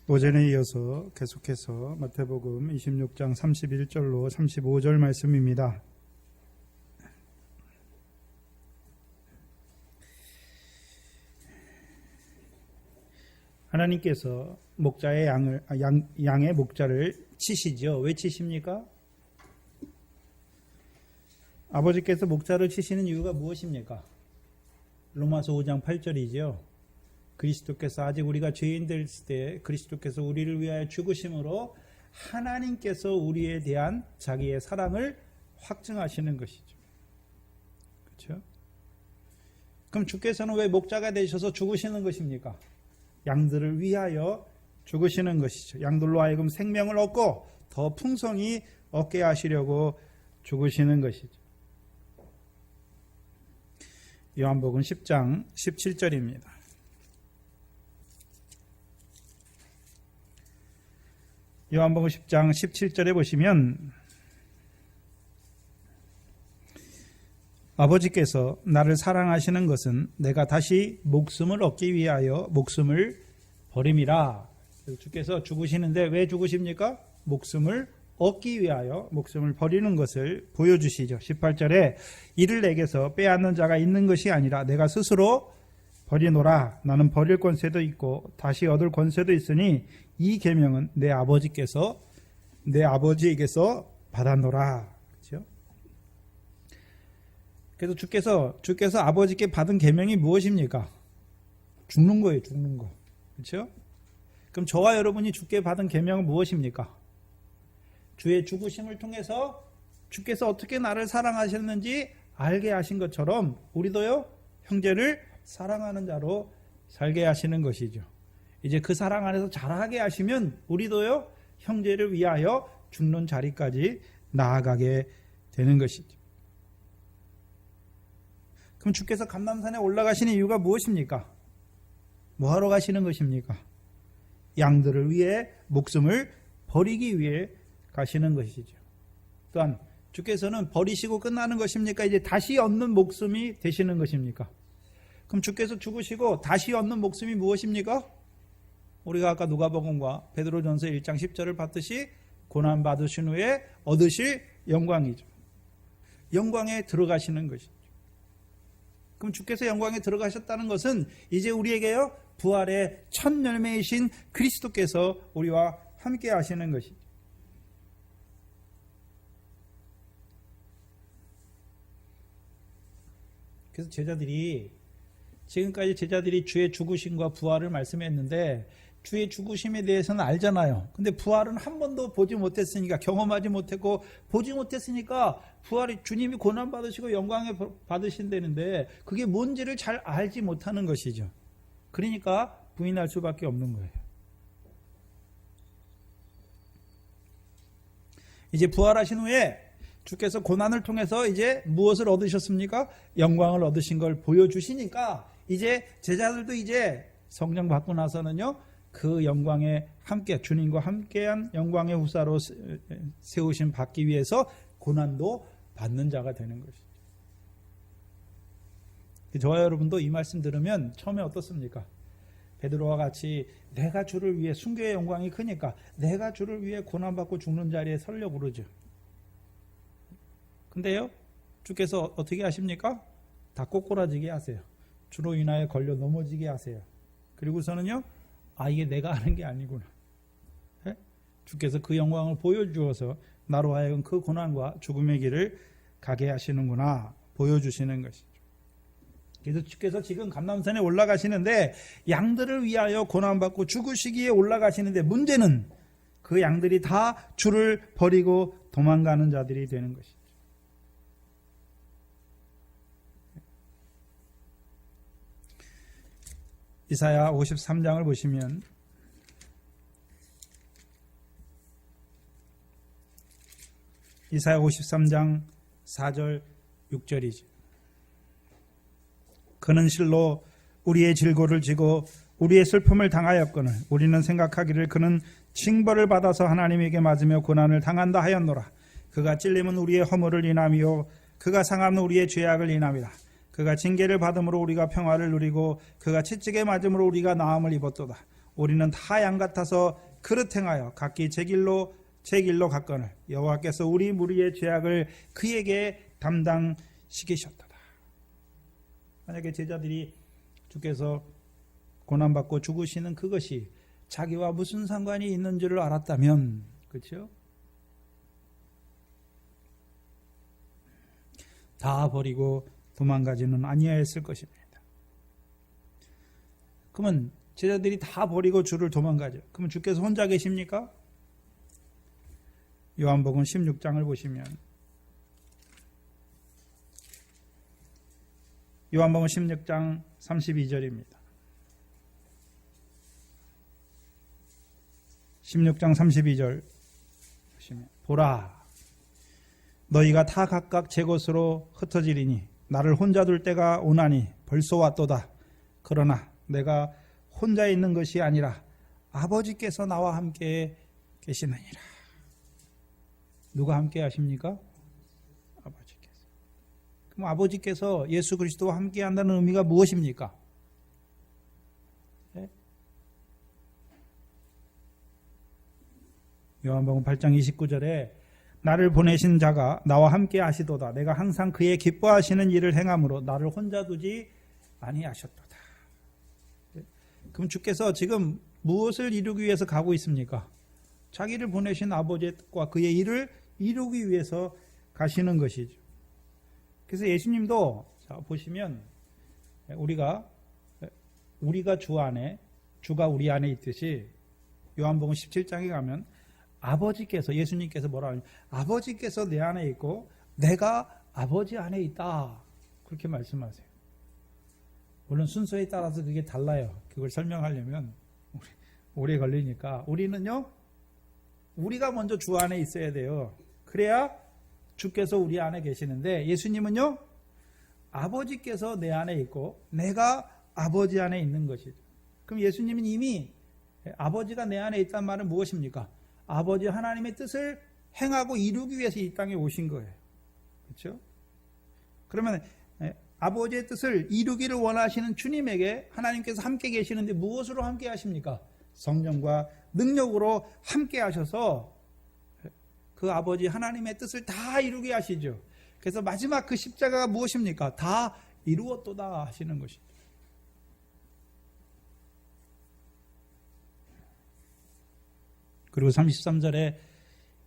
오전에 이어서 계속해서 마태복음 26장 31절로 35절 말씀입니다. 하나님께서 목자의 양의 목자를 치시죠. 왜 치십니까? 아버지께서 목자를 치시는 이유가 무엇입니까? 로마서 5장 8절이죠. 그리스도께서 아직 우리가 죄인 될 때 그리스도께서 우리를 위하여 죽으심으로 하나님께서 우리에 대한 자기의 사랑을 확증하시는 것이죠. 그렇죠? 그럼 주께서는 왜 목자가 되셔서 죽으시는 것입니까? 양들을 위하여 죽으시는 것이죠. 양들로 하여금 생명을 얻고 더 풍성히 얻게 하시려고 죽으시는 것이죠. 요한복음 10장 17절입니다. 요한복음 10장 17절에 보시면 아버지께서 나를 사랑하시는 것은 내가 다시 목숨을 얻기 위하여 목숨을 버림이라. 주께서 죽으시는데 왜 죽으십니까? 목숨을 얻기 위하여 목숨을 버리는 것을 보여주시죠. 18절에 이를 내게서 빼앗는 자가 있는 것이 아니라 내가 스스로 버리노라. 나는 버릴 권세도 있고 다시 얻을 권세도 있으니 이 계명은 내 아버지에게서 받았노라. 그렇죠? 그래서 주께서 아버지께 받은 계명이 무엇입니까? 죽는 거예요, 죽는 거. 그렇죠? 그럼 저와 여러분이 주께 받은 계명은 무엇입니까? 주의 죽으심을 통해서 주께서 어떻게 나를 사랑하셨는지 알게 하신 것처럼 우리도요, 형제를 사랑하는 자로 살게 하시는 것이죠. 이제 그 사랑 안에서 자라게 하시면 우리도요, 형제를 위하여 죽는 자리까지 나아가게 되는 것이죠. 그럼 주께서 감람산에 올라가시는 이유가 무엇입니까? 뭐하러 가시는 것입니까? 양들을 위해 목숨을 버리기 위해 가시는 것이죠. 또한 주께서는 버리시고 끝나는 것입니까? 이제 다시 얻는 목숨이 되시는 것입니까? 그럼 주께서 죽으시고 다시 얻는 목숨이 무엇입니까? 우리가 아까 누가복음과 베드로전서 1장 10절을 봤듯이 고난 받으신 후에 얻으실 영광이죠. 영광에 들어가시는 것이죠. 그럼 주께서 영광에 들어가셨다는 것은 이제 우리에게요, 부활의 첫 열매이신 그리스도께서 우리와 함께 하시는 것이죠. 그래서 지금까지 제자들이 주의 죽으심과 부활을 말씀했는데 주의 죽으심에 대해서는 알잖아요. 근데 부활은 한 번도 보지 못했으니까, 경험하지 못했고 보지 못했으니까 부활이 주님이 고난 받으시고 영광에 받으신다는데 그게 뭔지를 잘 알지 못하는 것이죠. 그러니까 부인할 수밖에 없는 거예요. 이제 부활하신 후에 주께서 고난을 통해서 이제 무엇을 얻으셨습니까? 영광을 얻으신 걸 보여주시니까 이제 제자들도 이제 성령 받고 나서는요, 그 영광에 함께, 주님과 함께한 영광의 후사로 세우심 받기 위해서 고난도 받는 자가 되는 것이죠. 저와 여러분도 이 말씀 들으면 처음에 어떻습니까? 베드로와 같이 내가 주를 위해, 순교의 영광이 크니까 내가 주를 위해 고난받고 죽는 자리에 서려고 그러죠. 근데요, 주께서 어떻게 하십니까? 다 꼬꾸라지게 하세요. 주로 인하여 걸려 넘어지게 하세요. 그리고서는요, 이게 내가 하는 게 아니구나. 네? 주께서 그 영광을 보여주어서 나로 하여금 그 고난과 죽음의 길을 가게 하시는구나 보여주시는 것이죠. 그래서 주께서 지금 감람산에 올라가시는데 양들을 위하여 고난받고 죽으시기에 올라가시는데 문제는 그 양들이 다 주를 버리고 도망가는 자들이 되는 것이죠. 이사야 53장을 보시면 이사야 53장 4절 6절이죠. 그는 실로 우리의 질고를 지고 우리의 슬픔을 당하였거늘 우리는 생각하기를 그는 징벌을 받아서 하나님에게 맞으며 고난을 당한다 하였노라. 그가 찔림은 우리의 허물을 인함이요 그가 상함은 우리의 죄악을 인함이라. 그가 징계를 받음으로 우리가 평화를 누리고 그가 채찍에 맞음으로 우리가 나음을 입었도다. 우리는 다 양 같아서 그릇 행하여 각기 제 길로 갔거늘 여호와께서 우리 무리의 죄악을 그에게 담당시키셨도다. 만약에 제자들이 주께서 고난받고 죽으시는 그것이 자기와 무슨 상관이 있는 줄을 알았다면, 그렇죠? 다 버리고 도망가지는 아니하였을 것입니다. 그러면 제자들이 다 버리고 주를 도망가죠. 그러면 주께서 혼자 계십니까? 요한복음 16장을 보시면 요한복음 16장 32절입니다. 16장 32절 보시면 보라 너희가 다 각각 제 곳으로 흩어지리니 나를 혼자 둘 때가 오나니 벌써 왔도다. 그러나 내가 혼자 있는 것이 아니라 아버지께서 나와 함께 계시느니라. 누가 함께 하십니까? 아버지께서. 그럼 아버지께서 예수 그리스도와 함께 한다는 의미가 무엇입니까? 네? 요한복음 8장 29절에 나를 보내신 자가 나와 함께 하시도다. 내가 항상 그의 기뻐하시는 일을 행함으로 나를 혼자 두지 아니하셨도다. 그럼 주께서 지금 무엇을 이루기 위해서 가고 있습니까? 자기를 보내신 아버지의 뜻과 그의 일을 이루기 위해서 가시는 것이죠. 그래서 예수님도 자 보시면 우리가 주 안에 주가 우리 안에 있듯이 요한복음 17장에 가면 아버지께서 예수님께서 뭐라 하냐 아버지께서 내 안에 있고 내가 아버지 안에 있다 그렇게 말씀하세요. 물론 순서에 따라서 그게 달라요. 그걸 설명하려면 오래 걸리니까 우리는요 우리가 먼저 주 안에 있어야 돼요. 그래야 주께서 우리 안에 계시는데 예수님은요 아버지께서 내 안에 있고 내가 아버지 안에 있는 것이죠. 그럼 예수님은 이미 아버지가 내 안에 있다는 말은 무엇입니까? 아버지 하나님의 뜻을 행하고 이루기 위해서 이 땅에 오신 거예요. 그렇죠? 그러면 아버지의 뜻을 이루기를 원하시는 주님에게 하나님께서 함께 계시는데 무엇으로 함께 하십니까? 성령과 능력으로 함께 하셔서 그 아버지 하나님의 뜻을 다 이루게 하시죠. 그래서 마지막 그 십자가가 무엇입니까? 다 이루었도다 하시는 것이죠. 그리고 33절에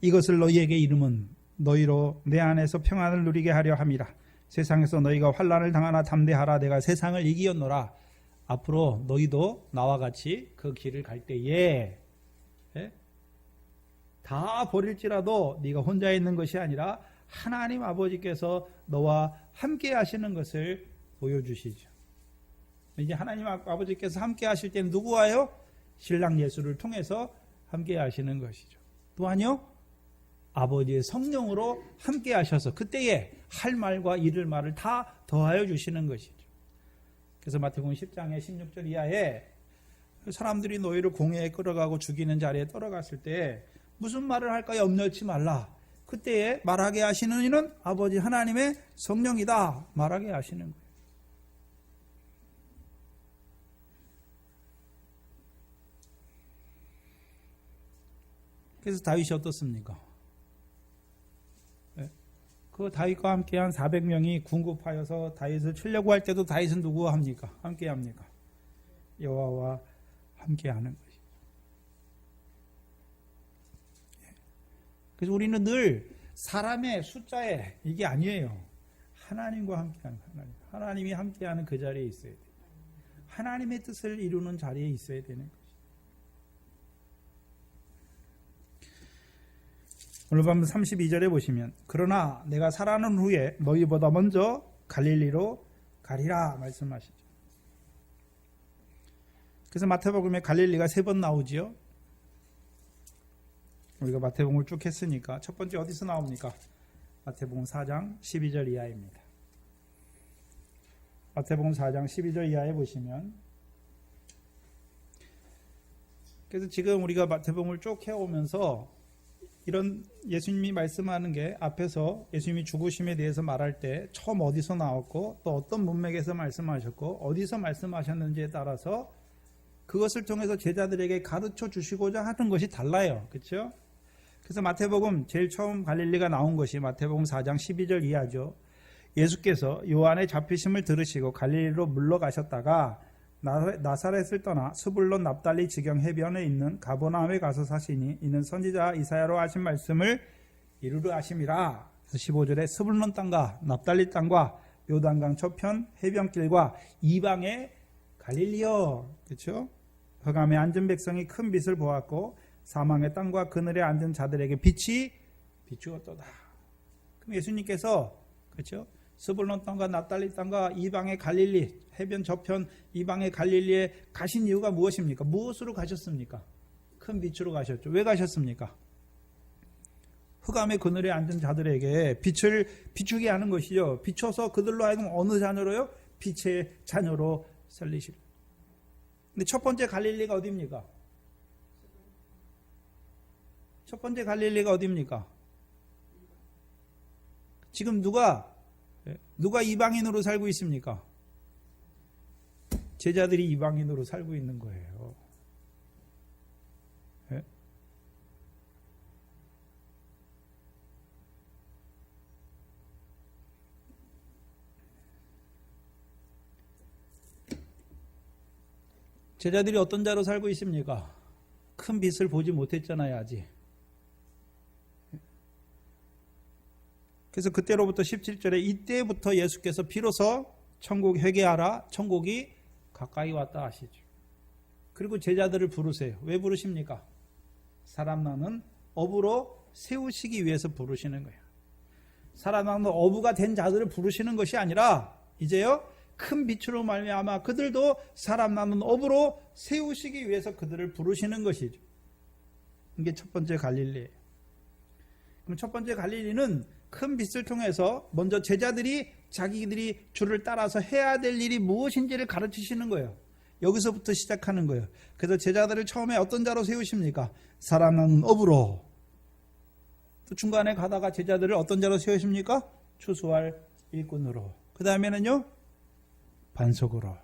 이것을 너희에게 이름은 너희로 내 안에서 평안을 누리게 하려 함이라. 세상에서 너희가 환난을 당하나 담대하라. 내가 세상을 이기었노라. 앞으로 너희도 나와 같이 그 길을 갈 때에 다 버릴지라도 네가 혼자 있는 것이 아니라 하나님 아버지께서 너와 함께 하시는 것을 보여주시죠. 이제 하나님 아버지께서 함께 하실 때는 누구와요? 신랑 예수를 통해서 함께 하시는 것이죠. 또한요 아버지의 성령으로 함께 하셔서 그때에 할 말과 이를 말을 다 더하여 주시는 것이죠. 그래서 마태복음 10장의 16절 이하에 사람들이 너희를 공회에 끌어가고 죽이는 자리에 떨어갔을 때 무슨 말을 할까 염려치 말라. 그때에 말하게 하시는 이는 아버지 하나님의 성령이다. 말하게 하시는 거예요. 그래서 다윗이 어떻습니까? 그 다윗과 함께한 400명이 궁급하여서 다윗을 치려고 할 때도 다윗은 누구와 합니까? 함께 합니까? 여호와와 함께하는 것이죠. 그래서 우리는 늘 사람의 숫자에 이게 아니에요. 하나님과 함께하는 하나님이 함께하는 그 자리에 있어야 돼요. 하나님의 뜻을 이루는 자리에 있어야 되는 거죠. 오늘 밤 32절에 보시면 그러나 내가 살아난 후에 너희보다 먼저 갈릴리로 가리라 말씀하시죠. 그래서 마태복음에 갈릴리가 3번 나오지요. 우리가 마태복음을 쭉 했으니까 첫 번째 어디서 나옵니까? 마태복음 4장 12절 이하입니다. 마태복음 4장 12절 이하에 보시면 그래서 지금 우리가 마태복음을 쭉 해오면서 이런 예수님이 말씀하는 게 앞에서 예수님이 죽으심에 대해서 말할 때 처음 어디서 나왔고 또 어떤 문맥에서 말씀하셨고 어디서 말씀하셨는지에 따라서 그것을 통해서 제자들에게 가르쳐 주시고자 하는 것이 달라요. 그렇죠? 그래서 마태복음 제일 처음 갈릴리가 나온 것이 마태복음 4장 12절 이하죠. 예수께서 요한의 잡히심을 들으시고 갈릴리로 물러가셨다가 나사렛을 떠나 스불론 납달리 지경 해변에 있는 가버나움에 가서 사시니 이는 선지자 이사야로 하신 말씀을 이루려 하심이라. 그래서 15절에 스불론 땅과 납달리 땅과 요단강 저편 해변길과 이방의 갈릴리여. 그렇죠? 흑암에 앉은 백성이 큰 빛을 보았고 사망의 땅과 그늘에 앉은 자들에게 빛이 비추었도다. 그럼 예수님께서 그렇죠? 스불론 땅과 납달리 땅과 이방의 갈릴리 해변 저편 이방의 갈릴리에 가신 이유가 무엇입니까? 무엇으로 가셨습니까? 큰 빛으로 가셨죠. 왜 가셨습니까? 흑암의 그늘에 앉은 자들에게 빛을 비추게 하는 것이죠. 비춰서 그들로 하여금 어느 자녀로요? 빛의 자녀로 살리시려. 근데 첫 번째 갈릴리가 어디입니까? 첫 번째 갈릴리가 어디입니까? 지금 누가 이방인으로 살고 있습니까? 제자들이 이방인으로 살고 있는 거예요. 예? 제자들이 어떤 자로 살고 있습니까? 큰 빛을 보지 못했잖아요, 아직. 그래서 그때로부터 17절에 이때부터 예수께서 비로소 천국 회개하라, 천국이 가까이 왔다 하시죠. 그리고 제자들을 부르세요. 왜 부르십니까? 사람 낳는 어부로 세우시기 위해서 부르시는 거예요. 사람 낳는 어부가 된 자들을 부르시는 것이 아니라 이제요 큰 빛으로 말미암아 그들도 사람 낳는 어부로 세우시기 위해서 그들을 부르시는 것이죠. 이게 첫 번째 갈릴리예요. 그럼 첫 번째 갈릴리는 큰 빛을 통해서 먼저 제자들이 자기들이 주를 따라서 해야 될 일이 무엇인지를 가르치시는 거예요. 여기서부터 시작하는 거예요. 그래서 제자들을 처음에 어떤 자로 세우십니까? 사람 낳는 어부로. 또 중간에 가다가 제자들을 어떤 자로 세우십니까? 추수할 일꾼으로. 그 다음에는요 반석으로.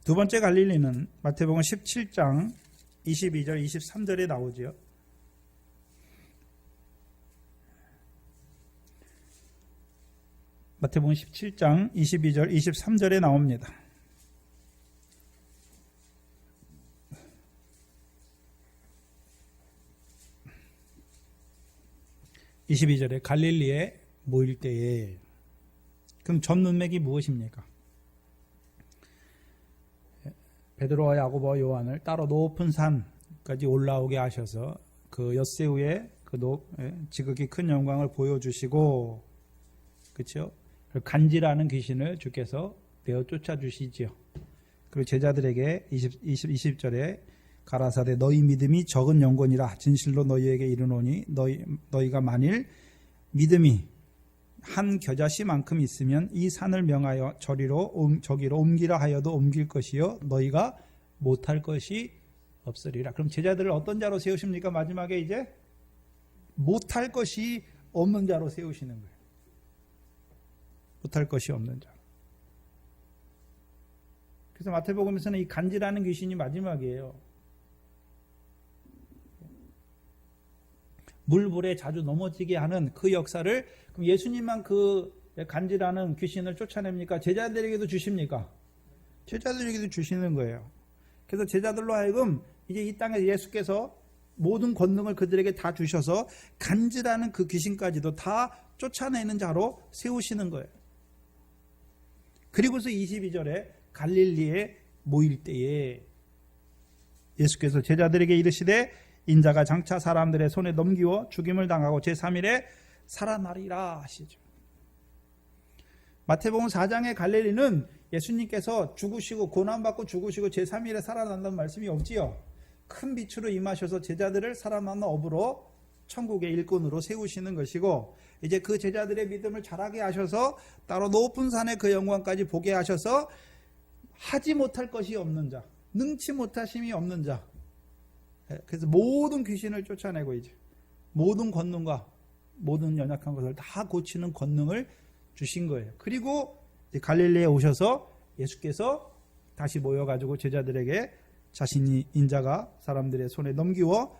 두 번째 갈릴리는 마태복음 17장 22절 23절에 나오죠. 마태복음 17장 22절 23절에 나옵니다. (22절에) 갈릴리에 모일 때에. 그럼 전문맥이 무엇입니까? 베드로와 야고보와 요한을 따로 높은 산까지 올라오게 하셔서 그 엿새 위에 그 지극히 큰 영광을 보여주시고, 그렇죠? 간지라는 귀신을 주께서 내어 쫓아주시지요. 그리고 제자들에게 20절에 가라사대 너희 믿음이 적은 영혼이라 진실로 너희에게 이르노니 너희가 만일 믿음이 한 겨자씨만큼 있으면 이 산을 명하여 저기로 옮기라 하여도 옮길 것이요 너희가 못할 것이 없으리라. 그럼 제자들을 어떤 자로 세우십니까? 마지막에 이제 못할 것이 없는 자로 세우시는 거예요. 못할 것이 없는 자. 그래서 마태복음에서는 이 간지라는 귀신이 마지막이에요. 물불에 자주 넘어지게 하는 그 역사를 그럼 예수님만 그 간지라는 귀신을 쫓아냅니까? 제자들에게도 주십니까? 제자들에게도 주시는 거예요. 그래서 제자들로 하여금 이제 이 땅에 예수께서 모든 권능을 그들에게 다 주셔서 간지라는 그 귀신까지도 다 쫓아내는 자로 세우시는 거예요. 그리고서 22절에 갈릴리에 모일 때에 예수께서 제자들에게 이르시되 인자가 장차 사람들의 손에 넘기워 죽임을 당하고 제3일에 살아나리라 하시죠. 마태복음 4장의 갈릴리는 예수님께서 죽으시고 고난받고 죽으시고 제3일에 살아난다는 말씀이 없지요. 큰 빛으로 임하셔서 제자들을 살아나는 업으로 천국의 일꾼으로 세우시는 것이고, 이제 그 제자들의 믿음을 자라게 하셔서 따로 높은 산의 그 영광까지 보게 하셔서 하지 못할 것이 없는 자, 능치 못하심이 없는 자, 그래서 모든 귀신을 쫓아내고 이제 모든 권능과 모든 연약한 것을 다 고치는 권능을 주신 거예요. 그리고 갈릴리에 오셔서 예수께서 다시 모여가지고 제자들에게 자신이 인자가 사람들의 손에 넘기워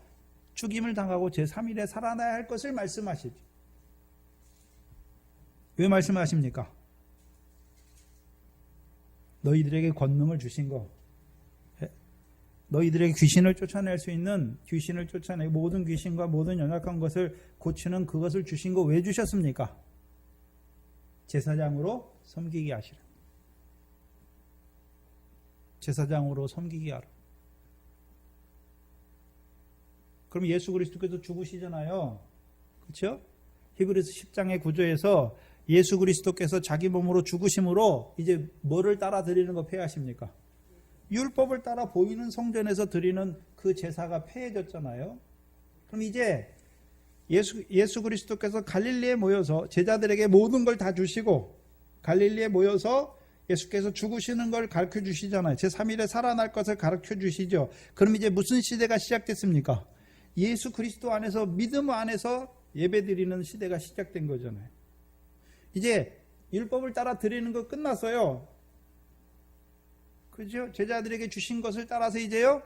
죽임을 당하고 제3일에 살아나야 할 것을 말씀하시죠. 왜 말씀하십니까? 너희들에게 권능을 주신 거, 너희들에게 귀신을 쫓아낼 수 있는, 귀신을 쫓아내고 모든 귀신과 모든 연약한 것을 고치는 그것을 주신 거 왜 주셨습니까? 제사장으로 섬기게 하시라. 제사장으로 섬기게 하라. 그럼 예수 그리스도께서 죽으시잖아요. 그렇죠? 히브리서 10장의 구조에서 예수 그리스도께서 자기 몸으로 죽으심으로 이제 뭐를 따라 드리는 거 폐하십니까? 율법을 따라 보이는 성전에서 드리는 그 제사가 폐해졌잖아요. 그럼 이제 예수 그리스도께서 갈릴리에 모여서 제자들에게 모든 걸 다 주시고 갈릴리에 모여서 예수께서 죽으시는 걸 가르쳐 주시잖아요. 제3일에 살아날 것을 가르쳐 주시죠. 그럼 이제 무슨 시대가 시작됐습니까? 예수 그리스도 안에서, 믿음 안에서 예배드리는 시대가 시작된 거잖아요. 이제 율법을 따라 드리는 거 끝났어요. 그죠? 제자들에게 주신 것을 따라서 이제요,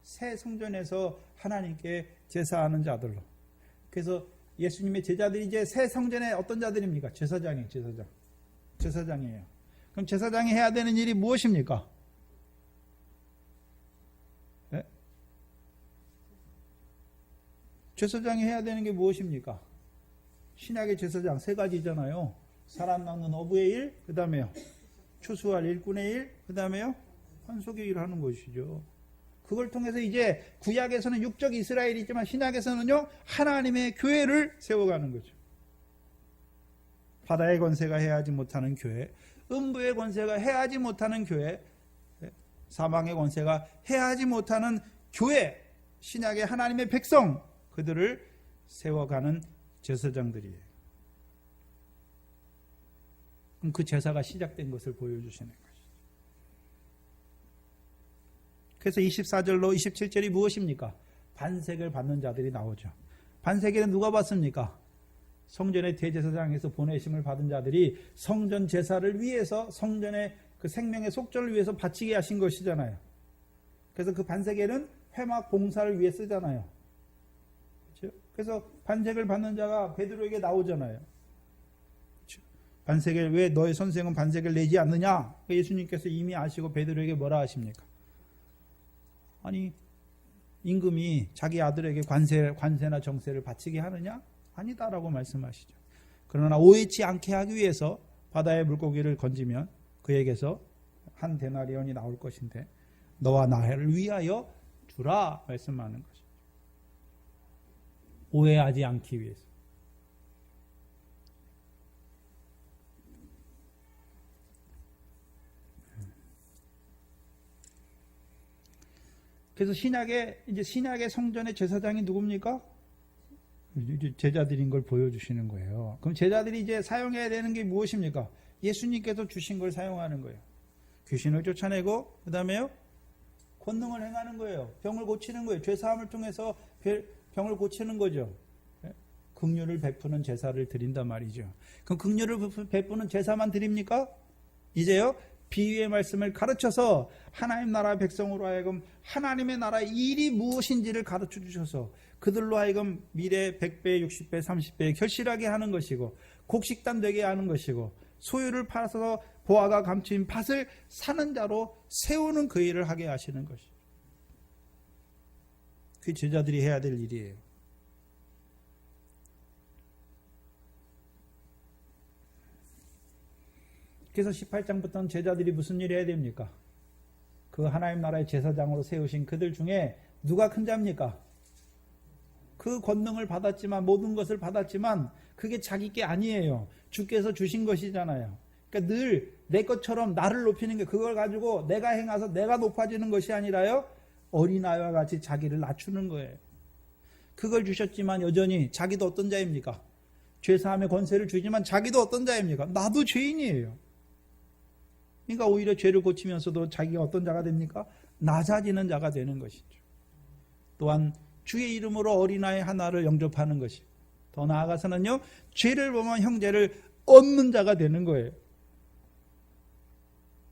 새 성전에서 하나님께 제사하는 자들로. 그래서 예수님의 제자들이 이제 새 성전에 어떤 자들입니까? 제사장이에요. 제사장이에요. 그럼 제사장이 해야 되는 일이 무엇입니까? 네? 제사장이 해야 되는 게 무엇입니까? 신약의 제사장 세 가지잖아요. 사람 낚는 어부의 일, 그 다음에요, 추수할 일꾼의 일, 그 다음에요, 환속의 일을 하는 것이죠. 그걸 통해서 이제 구약에서는 육적 이스라엘이 있지만 신약에서는요, 하나님의 교회를 세워가는 거죠. 바다의 권세가 해하지 못하는 교회, 음부의 권세가 해하지 못하는 교회, 사망의 권세가 해하지 못하는 교회, 신약의 하나님의 백성, 그들을 세워가는 제사장들이에요. 그럼 그 제사가 시작된 것을 보여주시는 것이죠. 그래서 24절로 27절이 무엇입니까? 반세계를 받는 자들이 나오죠. 반세계는 누가 받습니까? 성전의 대제사장에서 보내심을 받은 자들이 성전 제사를 위해서, 성전의 그 생명의 속죄를 위해서 바치게 하신 것이잖아요. 그래서 그 반세계는 회막 봉사를 위해 쓰잖아요. 그렇죠? 그래서 반세계를 받는 자가 베드로에게 나오잖아요. 그렇죠? 반세계를, 왜 너의 선생은 반세계를 내지 않느냐? 예수님께서 이미 아시고 베드로에게 뭐라 하십니까? 아니, 임금이 자기 아들에게 관세나 정세를 바치게 하느냐? 아니다라고 말씀하시죠. 그러나 오해치 않게 하기 위해서 바다의 물고기를 건지면 그에게서 한 데나리온이 나올 것인데 너와 나를 위하여 주라 말씀하는 것이죠. 오해하지 않기 위해서. 그래서 신약의 성전의 제사장이 누굽니까? 제자들인 걸 보여주시는 거예요. 그럼 제자들이 이제 사용해야 되는 게 무엇입니까? 예수님께서 주신 걸 사용하는 거예요. 귀신을 쫓아내고, 그 다음에요, 권능을 행하는 거예요. 병을 고치는 거예요. 죄사함을 통해서 병을 고치는 거죠. 긍휼을 베푸는 제사를 드린단 말이죠. 그럼 긍휼을 베푸는 제사만 드립니까? 이제요, 비유의 말씀을 가르쳐서 하나님 나라 백성으로 하여금 하나님의 나라의 일이 무엇인지를 가르쳐 주셔서 그들로 하여금 미래 100배, 60배, 30배 결실하게 하는 것이고, 곡식단 되게 하는 것이고, 소유를 팔아서 보화가 감추인 밭을 사는 자로 세우는 그 일을 하게 하시는 것이죠. 그게 제자들이 해야 될 일이에요. 그래서 18장부터는 제자들이 무슨 일을 해야 됩니까? 그 하나님 나라의 제사장으로 세우신 그들 중에 누가 큰 자입니까? 그 권능을 받았지만, 모든 것을 받았지만 그게 자기 게 아니에요. 주께서 주신 것이잖아요. 그러니까 늘 내 것처럼 나를 높이는 게, 그걸 가지고 내가 행해서 내가 높아지는 것이 아니라요, 어린아이와 같이 자기를 낮추는 거예요. 그걸 주셨지만 여전히 자기도 어떤 자입니까? 죄사함의 권세를 주지만 자기도 어떤 자입니까? 나도 죄인이에요. 그러니까 오히려 죄를 고치면서도 자기가 어떤 자가 됩니까? 낮아지는 자가 되는 것이죠. 또한 주의 이름으로 어린아이 하나를 영접하는 것이, 더 나아가서는요, 죄를 범한 형제를 얻는 자가 되는 거예요.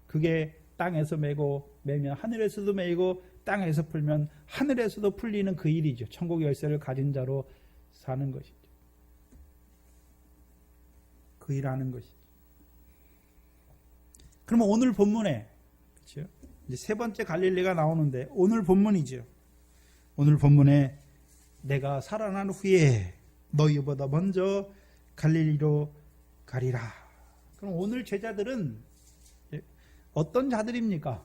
그게 땅에서 매면 하늘에서도 매이고 땅에서 풀면 하늘에서도 풀리는 그 일이죠. 천국 열쇠를 가진 자로 사는 것이죠. 그 일하는 것이죠. 그러면 오늘 본문에 그렇죠? 이제 세 번째 갈릴리가 나오는데 오늘 본문이죠. 오늘 본문에 내가 살아난 후에 너희보다 먼저 갈릴리로 가리라. 그럼 오늘 제자들은 어떤 자들입니까?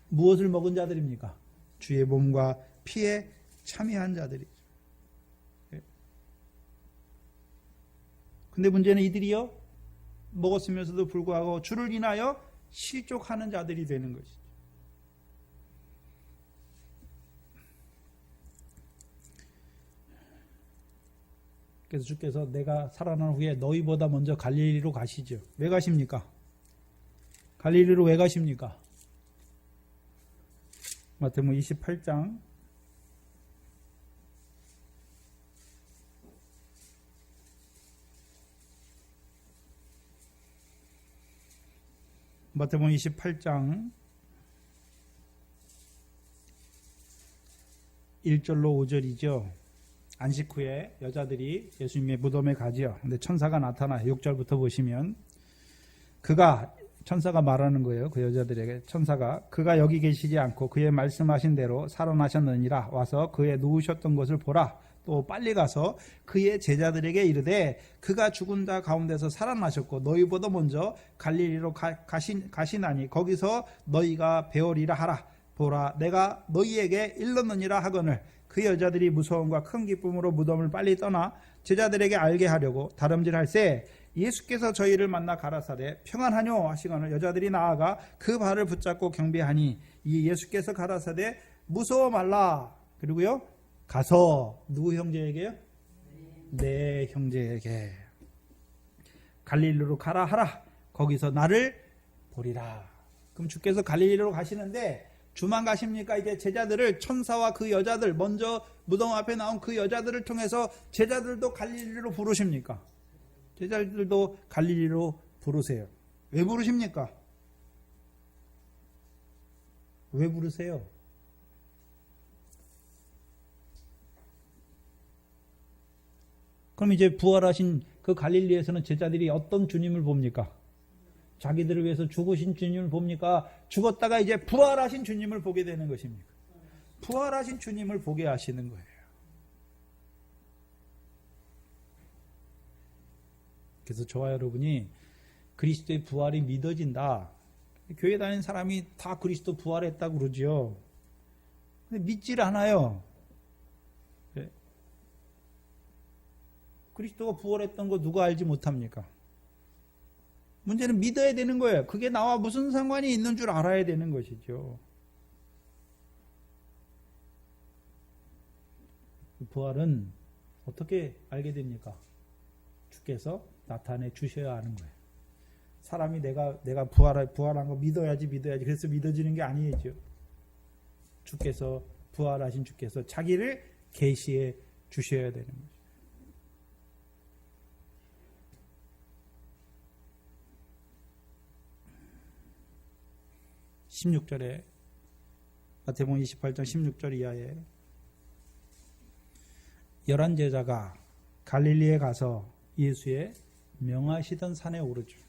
무엇을 먹은 자들입니까? 주의 몸과 피에 참여한 자들이죠. 근데 문제는 이들이요, 먹었으면서도 불구하고 주를 인하여 실족하는 자들이 되는 것이죠. 그래서 주께서 내가 살아난 후에 너희보다 먼저 갈릴리로 가시죠. 왜 가십니까? 갈릴리로 왜 가십니까? 마태복음 28장 마태복음 28장 1절로 5절이죠. 안식 후에 여자들이 예수님의 무덤에 가지요. 근데 천사가 나타나요. 6절부터 보시면 천사가 말하는 거예요. 그 여자들에게 그가 여기 계시지 않고 그의 말씀하신 대로 살아나셨느니라. 와서 그의 누우셨던 것을 보라. 또 빨리 가서 그의 제자들에게 이르되 그가 죽은 자 가운데서 살아나셨고 너희보다 먼저 갈릴리로 가시나니 거기서 너희가 배우리라 하라. 보라, 내가 너희에게 일렀느니라 하거늘. 그 여자들이 무서움과 큰 기쁨으로 무덤을 빨리 떠나 제자들에게 알게 하려고 다름질할새 예수께서 저희를 만나 가라사대 평안하뇨 하시거늘 여자들이 나아가 그 발을 붙잡고 경배하니 이 예수께서 가라사대 무서워 말라. 그리고요, 가서 누구 형제에게요? 내 형제에게 갈릴리로 가라 하라. 거기서 나를 보리라. 그럼 주께서 갈릴리로 가시는데 주만 가십니까? 이제 제자들을, 천사와 그 여자들, 먼저 무덤 앞에 나온 그 여자들을 통해서 제자들도 갈릴리로 부르십니까? 제자들도 갈릴리로 부르세요. 왜 부르십니까? 왜 부르세요? 그럼 이제 부활하신 그 갈릴리에서는 제자들이 어떤 주님을 봅니까? 자기들을 위해서 죽으신 주님을 봅니까? 죽었다가 이제 부활하신 주님을 보게 되는 것입니까? 부활하신 주님을 보게 하시는 거예요. 그래서 저와 여러분이 그리스도의 부활이 믿어진다. 교회 다니는 사람이 다 그리스도 부활했다고 그러지요. 근데 믿질 않아요. 그리스도가 부활했던 거 누가 알지 못합니까? 문제는 믿어야 되는 거예요. 그게 나와 무슨 상관이 있는 줄 알아야 되는 것이죠. 부활은 어떻게 알게 됩니까? 주께서 나타내 주셔야 하는 거예요. 사람이 내가 부활한 거 믿어야지. 그래서 믿어지는 게 아니죠. 주께서, 부활하신 주께서 자기를 계시해 주셔야 되는 거죠. 16절에 마태복음 28장 16절 이하에 11 제자가 갈릴리에 가서 예수의 명하시던 산에 오르죠.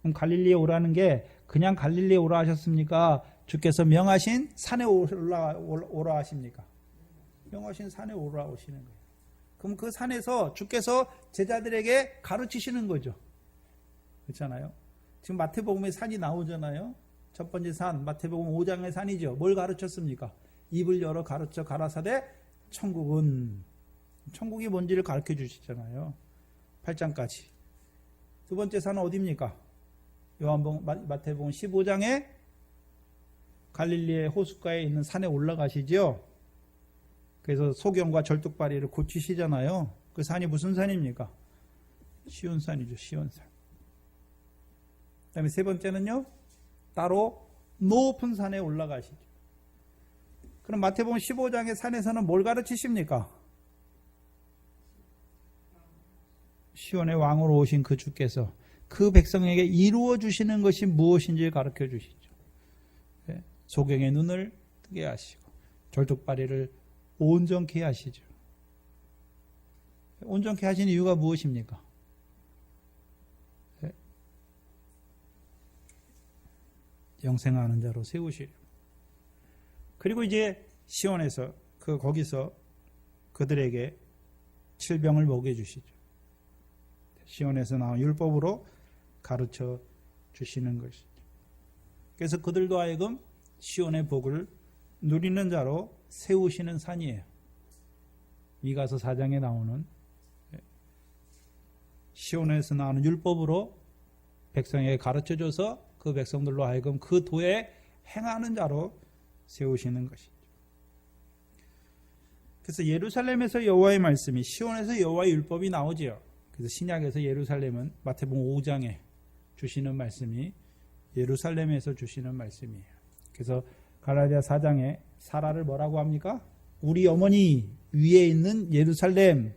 그럼 갈릴리에 오라는 게 그냥 갈릴리에 오라 하셨습니까? 주께서 명하신 산에 오라 하십니까? 명하신 산에 올라오시는 거예요. 그럼 그 산에서 주께서 제자들에게 가르치시는 거죠. 그렇잖아요. 지금 마태복음에 산이 나오잖아요. 첫 번째 산, 마태복음 5장의 산이죠. 뭘 가르쳤습니까? 입을 열어 가르쳐 가라사대 천국이 뭔지를 가르쳐 주시잖아요. 8장까지. 두 번째 산은 어디입니까? 마태복음 15장에 갈릴리의 호숫가에 있는 산에 올라가시죠. 그래서 소경과 절뚝발이를 고치시잖아요. 그 산이 무슨 산입니까? 시온산이죠. 시온산. 그 다음에 세 번째는요, 따로 높은 산에 올라가시죠. 그럼 마태복음 15장의 산에서는 뭘 가르치십니까? 시온의 왕으로 오신 그 주께서 그 백성에게 이루어 주시는 것이 무엇인지 가르쳐 주시죠. 소경의 눈을 뜨게 하시고 절뚝발이를 온전케 하시죠. 온전케 하신 이유가 무엇입니까? 영생하는 자로 세우시려. 그리고 이제 시온에서 거기서 그들에게 칠병을 먹여주시죠. 시온에서 나온 율법으로 가르쳐 주시는 것이죠. 그래서 그들도 하여금 시온의 복을 누리는 자로 세우시는 산이에요. 미가서 4장에 나오는 시온에서 나오는 율법으로 백성에게 가르쳐줘서 그 백성들로 하여금 그 도에 행하는 자로 세우시는 것이죠. 그래서 예루살렘에서 여호와의 말씀이 시온에서 여호와의 율법이 나오지요. 그래서 신약에서 예루살렘은 마태복음 5장에 주시는 말씀이 예루살렘에서 주시는 말씀이에요. 그래서 갈라디아 4장에 사라를 뭐라고 합니까? 우리 어머니 위에 있는 예루살렘.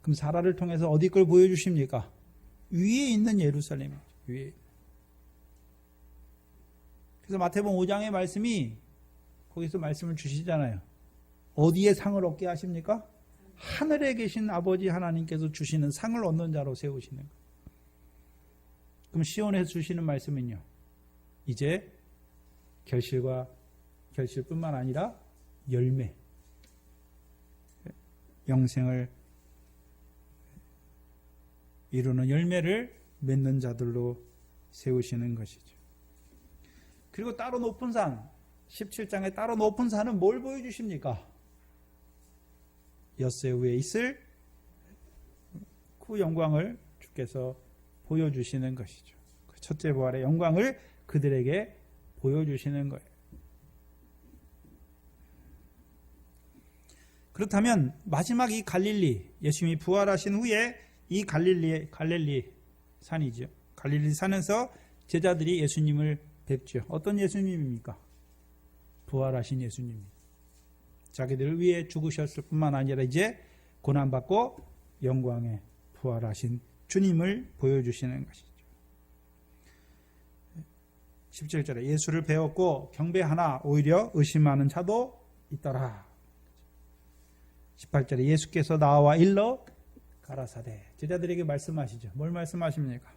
그럼 사라를 통해서 어디 걸 보여주십니까? 위에 있는 예루살렘이죠. 위에. 그래서 마태복음 5장의 말씀이 거기서 말씀을 주시잖아요. 어디에 상을 얻게 하십니까? 하늘에 계신 아버지 하나님께서 주시는 상을 얻는 자로 세우시는 거예요. 그럼 시온에서 주시는 말씀은요. 이제 결실뿐만 아니라 열매, 영생을 이루는 열매를 맺는 자들로 세우시는 것이죠. 그리고 따로 높은 산, 17장에 따로 높은 산은 뭘 보여주십니까? 엿새 위에 있을 그 영광을 주께서 보여주시는 것이죠. 첫째 부활의 영광을 그들에게 보여주시는 거예요. 그렇다면 마지막 이 갈릴리, 예수님이 부활하신 후에 이 갈릴리 산이죠. 갈릴리 산에서 제자들이 예수님을 뵙죠. 어떤 예수님입니까? 부활하신 예수님. 자기들을 위해 죽으셨을 뿐만 아니라 이제 고난받고 영광에 부활하신 주님을 보여주시는 것이죠. 17절에 예수를 배웠고 경배하나 오히려 의심하는 자도 있더라. 18절에 예수께서 나와 일러 가라사대 제자들에게 말씀하시죠. 뭘 말씀하십니까?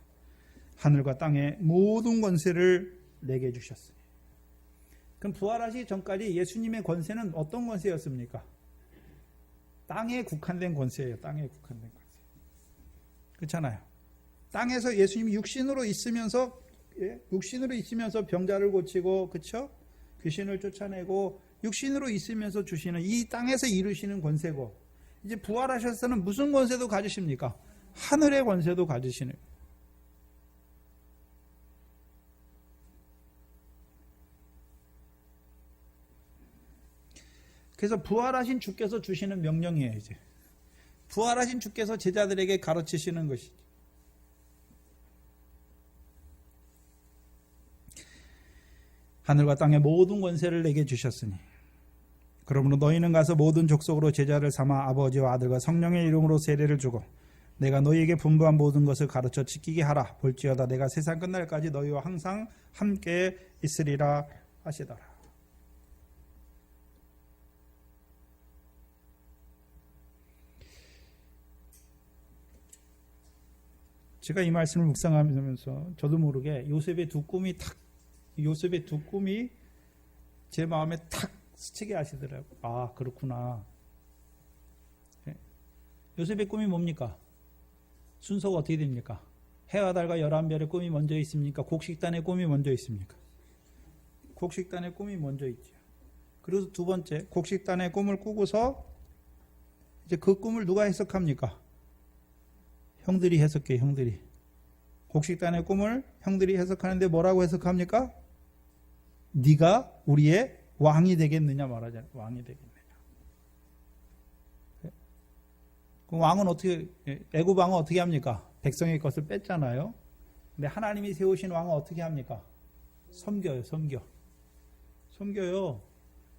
하늘과 땅의 모든 권세를 내게 주셨으니. 그럼 부활하시기 전까지 예수님의 권세는 어떤 권세였습니까? 땅에 국한된 권세예요. 땅에 국한된 권세. 그렇잖아요. 땅에서 예수님이 육신으로 있으면서 병자를 고치고, 그렇죠? 귀신을 쫓아내고 육신으로 있으면서 주시는 이 땅에서 이루시는 권세고, 이제 부활하셔서는 무슨 권세도 가지십니까? 하늘의 권세도 가지시는. 그래서 부활하신 주께서 주시는 명령이에요. 이제 부활하신 주께서 제자들에게 가르치시는 것이죠. 하늘과 땅의 모든 권세를 내게 주셨으니 그러므로 너희는 가서 모든 족속으로 제자를 삼아 아버지와 아들과 성령의 이름으로 세례를 주고 내가 너희에게 분부한 모든 것을 가르쳐 지키게 하라. 볼지어다 내가 세상 끝날까지 너희와 항상 함께 있으리라 하시더라. 제가 이 말씀을 묵상하면서 저도 모르게 요셉의 두 꿈이 제 마음에 탁 스치게 하시더라고요. 아, 그렇구나. 요셉의 꿈이 뭡니까? 순서가 어떻게 됩니까? 해와 달과 11별의 꿈이 먼저 있습니까? 곡식단의 꿈이 먼저 있습니까? 곡식단의 꿈이 먼저 있죠. 그리고 두 번째, 곡식단의 꿈을 꾸고서 이제 그 꿈을 누가 해석합니까? 형들이 해석해요. 형들이. 곡식단의 꿈을 형들이 해석하는데 뭐라고 해석합니까? 네가 우리의 왕이 되겠느냐 말하잖아요. 왕이 되겠느냐. 그럼 왕은 어떻게, 애굽 왕은 어떻게 합니까? 백성의 것을 뺐잖아요. 근데 하나님이 세우신 왕은 어떻게 합니까? 섬겨요. 섬겨요.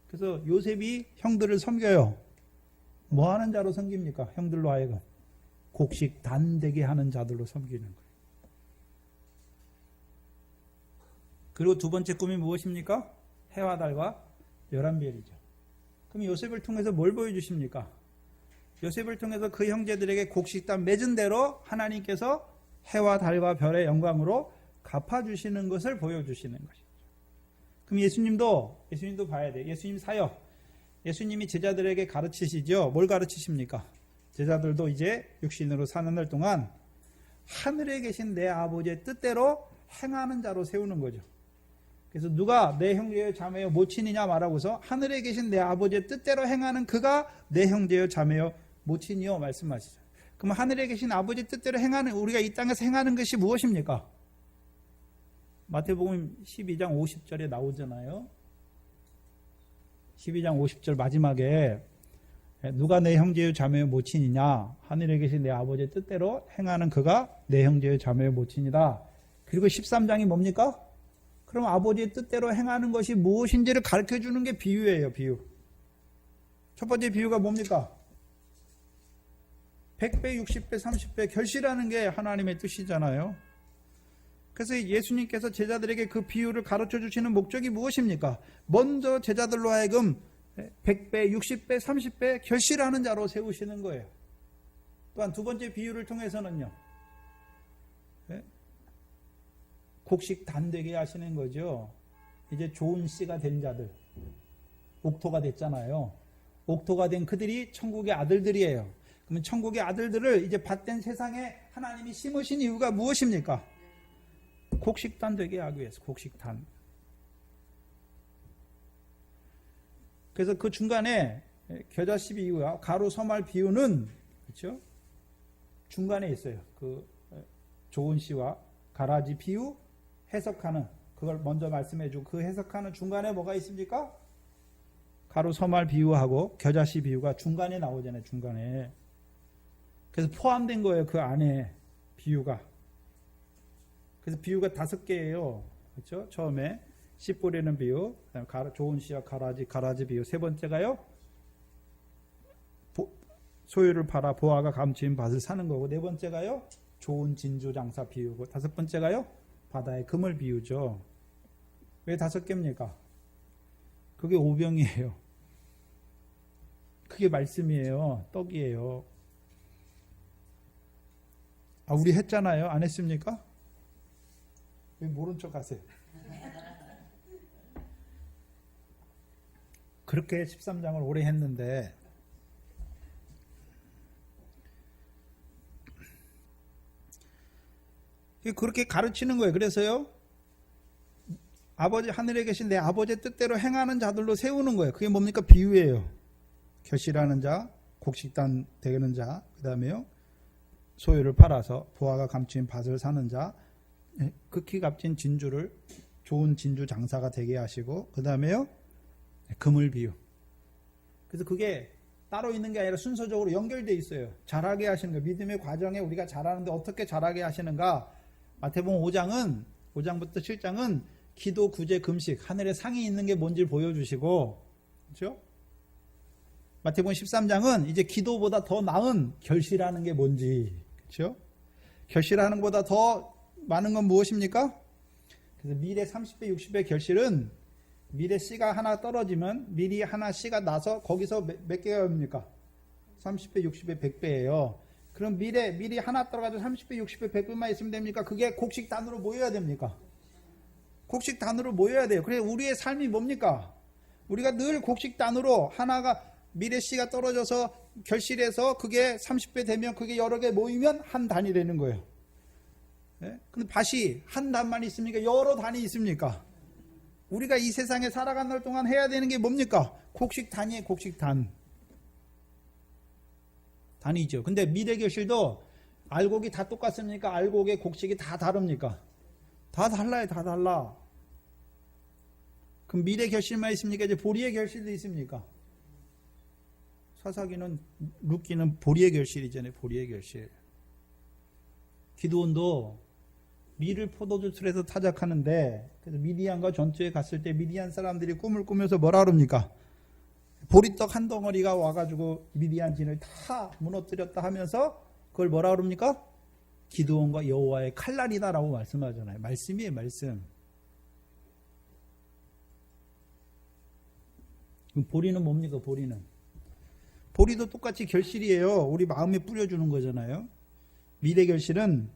그래서 요셉이 형들을 섬겨요. 뭐 하는 자로 섬깁니까? 형들로 하여금 곡식 단되게 하는 자들로 섬기는 거예요. 그리고 두 번째 꿈이 무엇입니까? 해와 달과 열한별이죠. 그럼 요셉을 통해서 뭘 보여주십니까? 요셉을 통해서 그 형제들에게 곡식단 맺은 대로 하나님께서 해와 달과 별의 영광으로 갚아주시는 것을 보여주시는 것이죠. 그럼 예수님도 봐야 돼요. 예수님 사역. 예수님이 제자들에게 가르치시죠. 뭘 가르치십니까? 제자들도 이제 육신으로 사는 날 동안 하늘에 계신 내 아버지의 뜻대로 행하는 자로 세우는 거죠. 그래서 누가 내 형제여 자매여 모친이냐 말하고서 하늘에 계신 내 아버지의 뜻대로 행하는 그가 내 형제여 자매여 모친이요 말씀하시죠. 그럼 하늘에 계신 아버지의 뜻대로 행하는, 우리가 이 땅에서 행하는 것이 무엇입니까? 마태복음 12장 50절에 나오잖아요. 12장 50절 마지막에 누가 내 형제여 자매여 모친이냐, 하늘에 계신 내 아버지의 뜻대로 행하는 그가 내 형제여 자매여 모친이다. 그리고 13장이 뭡니까? 그럼 아버지의 뜻대로 행하는 것이 무엇인지를 가르쳐주는 게 비유예요. 비유. 첫 번째 비유가 뭡니까? 100배, 60배, 30배 결실하는 게 하나님의 뜻이잖아요. 그래서 예수님께서 제자들에게 그 비유를 가르쳐 주시는 목적이 무엇입니까? 먼저 제자들로 하여금 100배, 60배, 30배 결실하는 자로 세우시는 거예요. 또한 두 번째 비유를 통해서는요, 곡식 단되게 하시는 거죠. 이제 좋은 씨가 된 자들, 옥토가 됐잖아요. 옥토가 된 그들이 천국의 아들들이에요. 그러면 천국의 아들들을 이제 밭된 세상에 하나님이 심으신 이유가 무엇입니까? 곡식단 되게 하기 위해서. 곡식단. 그래서 그 중간에 겨자씨 비유와 가루 서말 비유는, 그렇죠? 중간에 있어요. 그 좋은 씨와 가라지 비유 해석하는, 그걸 먼저 말씀해 주고 그 해석하는 중간에 뭐가 있습니까? 가루 서말 비유하고 겨자씨 비유가 중간에 나오잖아요. 중간에. 그래서 포함된 거예요. 그 안에 비유가. 그래서 비유가 5개예요. 그렇죠? 처음에 씨 뿌리는 비유, 좋은 씨와 가라지 비유. 세 번째가요, 소유를 팔아 보아가 감추인 밭을 사는 거고, 네 번째가요, 좋은 진주 장사 비유고, 다섯 번째가요, 바다의 금을 비유죠. 왜 5개입니까? 그게 오병이에요. 그게 말씀이에요. 떡이에요. 아, 우리 했잖아요. 안 했습니까? 왜 모른 척 하세요? 그렇게 13장을 오래 했는데, 그렇게 가르치는 거예요. 그래서요, 아버지, 하늘에 계신 내 아버지의 뜻대로 행하는 자들로 세우는 거예요. 그게 뭡니까? 비유예요. 결실하는 자, 곡식단 되는 자, 그 다음에요, 소유를 팔아서 보아가 감추인 밭을 사는 자, 극히 값진 진주를 좋은 진주 장사가 되게 하시고, 그 다음에요, 금을 비유. 그래서 그게 따로 있는 게 아니라 순서적으로 연결되어 있어요. 자라게 하시는 거. 믿음의 과정에 우리가 자라는데 어떻게 자라게 하시는가? 마태복음 5장부터 7장은 기도, 구제, 금식, 하늘에 상이 있는 게 뭔지 보여주시고, 그렇죠? 마태복음 13장은 이제 기도보다 더 나은 결실하는 게 뭔지, 그렇죠? 결실하는 것보다 더 많은 건 무엇입니까? 그래서 미래 30배, 60배 결실은 미래 씨가 하나 떨어지면 미리 하나 씨가 나서 거기서 몇 개가 옵니까? 30배, 60배, 100배예요. 그럼 미리 하나 떨어가지고 30배, 60배, 100배만 있으면 됩니까? 그게 곡식단으로 모여야 됩니까? 곡식단으로 모여야 돼요. 그래서 우리의 삶이 뭡니까? 우리가 늘 곡식단으로 하나가 미래 씨가 떨어져서 결실해서 그게 30배 되면 그게 여러 개 모이면 한 단이 되는 거예요. 네? 근데 밭이 한 단만 있습니까? 여러 단이 있습니까? 우리가 이 세상에 살아가는 날 동안 해야 되는 게 뭡니까? 곡식단이에요. 곡식단. 단이죠. 근데 미래 결실도 알곡이 다 똑같습니까? 알곡의 곡식이 다 다릅니까? 다 달라요. 다 달라. 그럼 미래 결실만 있습니까? 이제 보리의 결실도 있습니까? 사사기는, 룻기는 보리의 결실이잖아요. 보리의 결실. 기드온도 밀을 포도주술에서 타작하는데, 그래서 미디안과 전투에 갔을 때 미디안 사람들이 꿈을 꾸면서 뭐라 그럽니까? 보리떡 한 덩어리가 와가지고 미디안 진을 다 무너뜨렸다 하면서 그걸 뭐라 그럽니까? 기드온과 여호와의 칼날이다라고 말씀하잖아요. 말씀이에요, 말씀. 보리는 뭡니까, 보리는? 보리도 똑같이 결실이에요. 우리 마음에 뿌려주는 거잖아요. 미래 결실은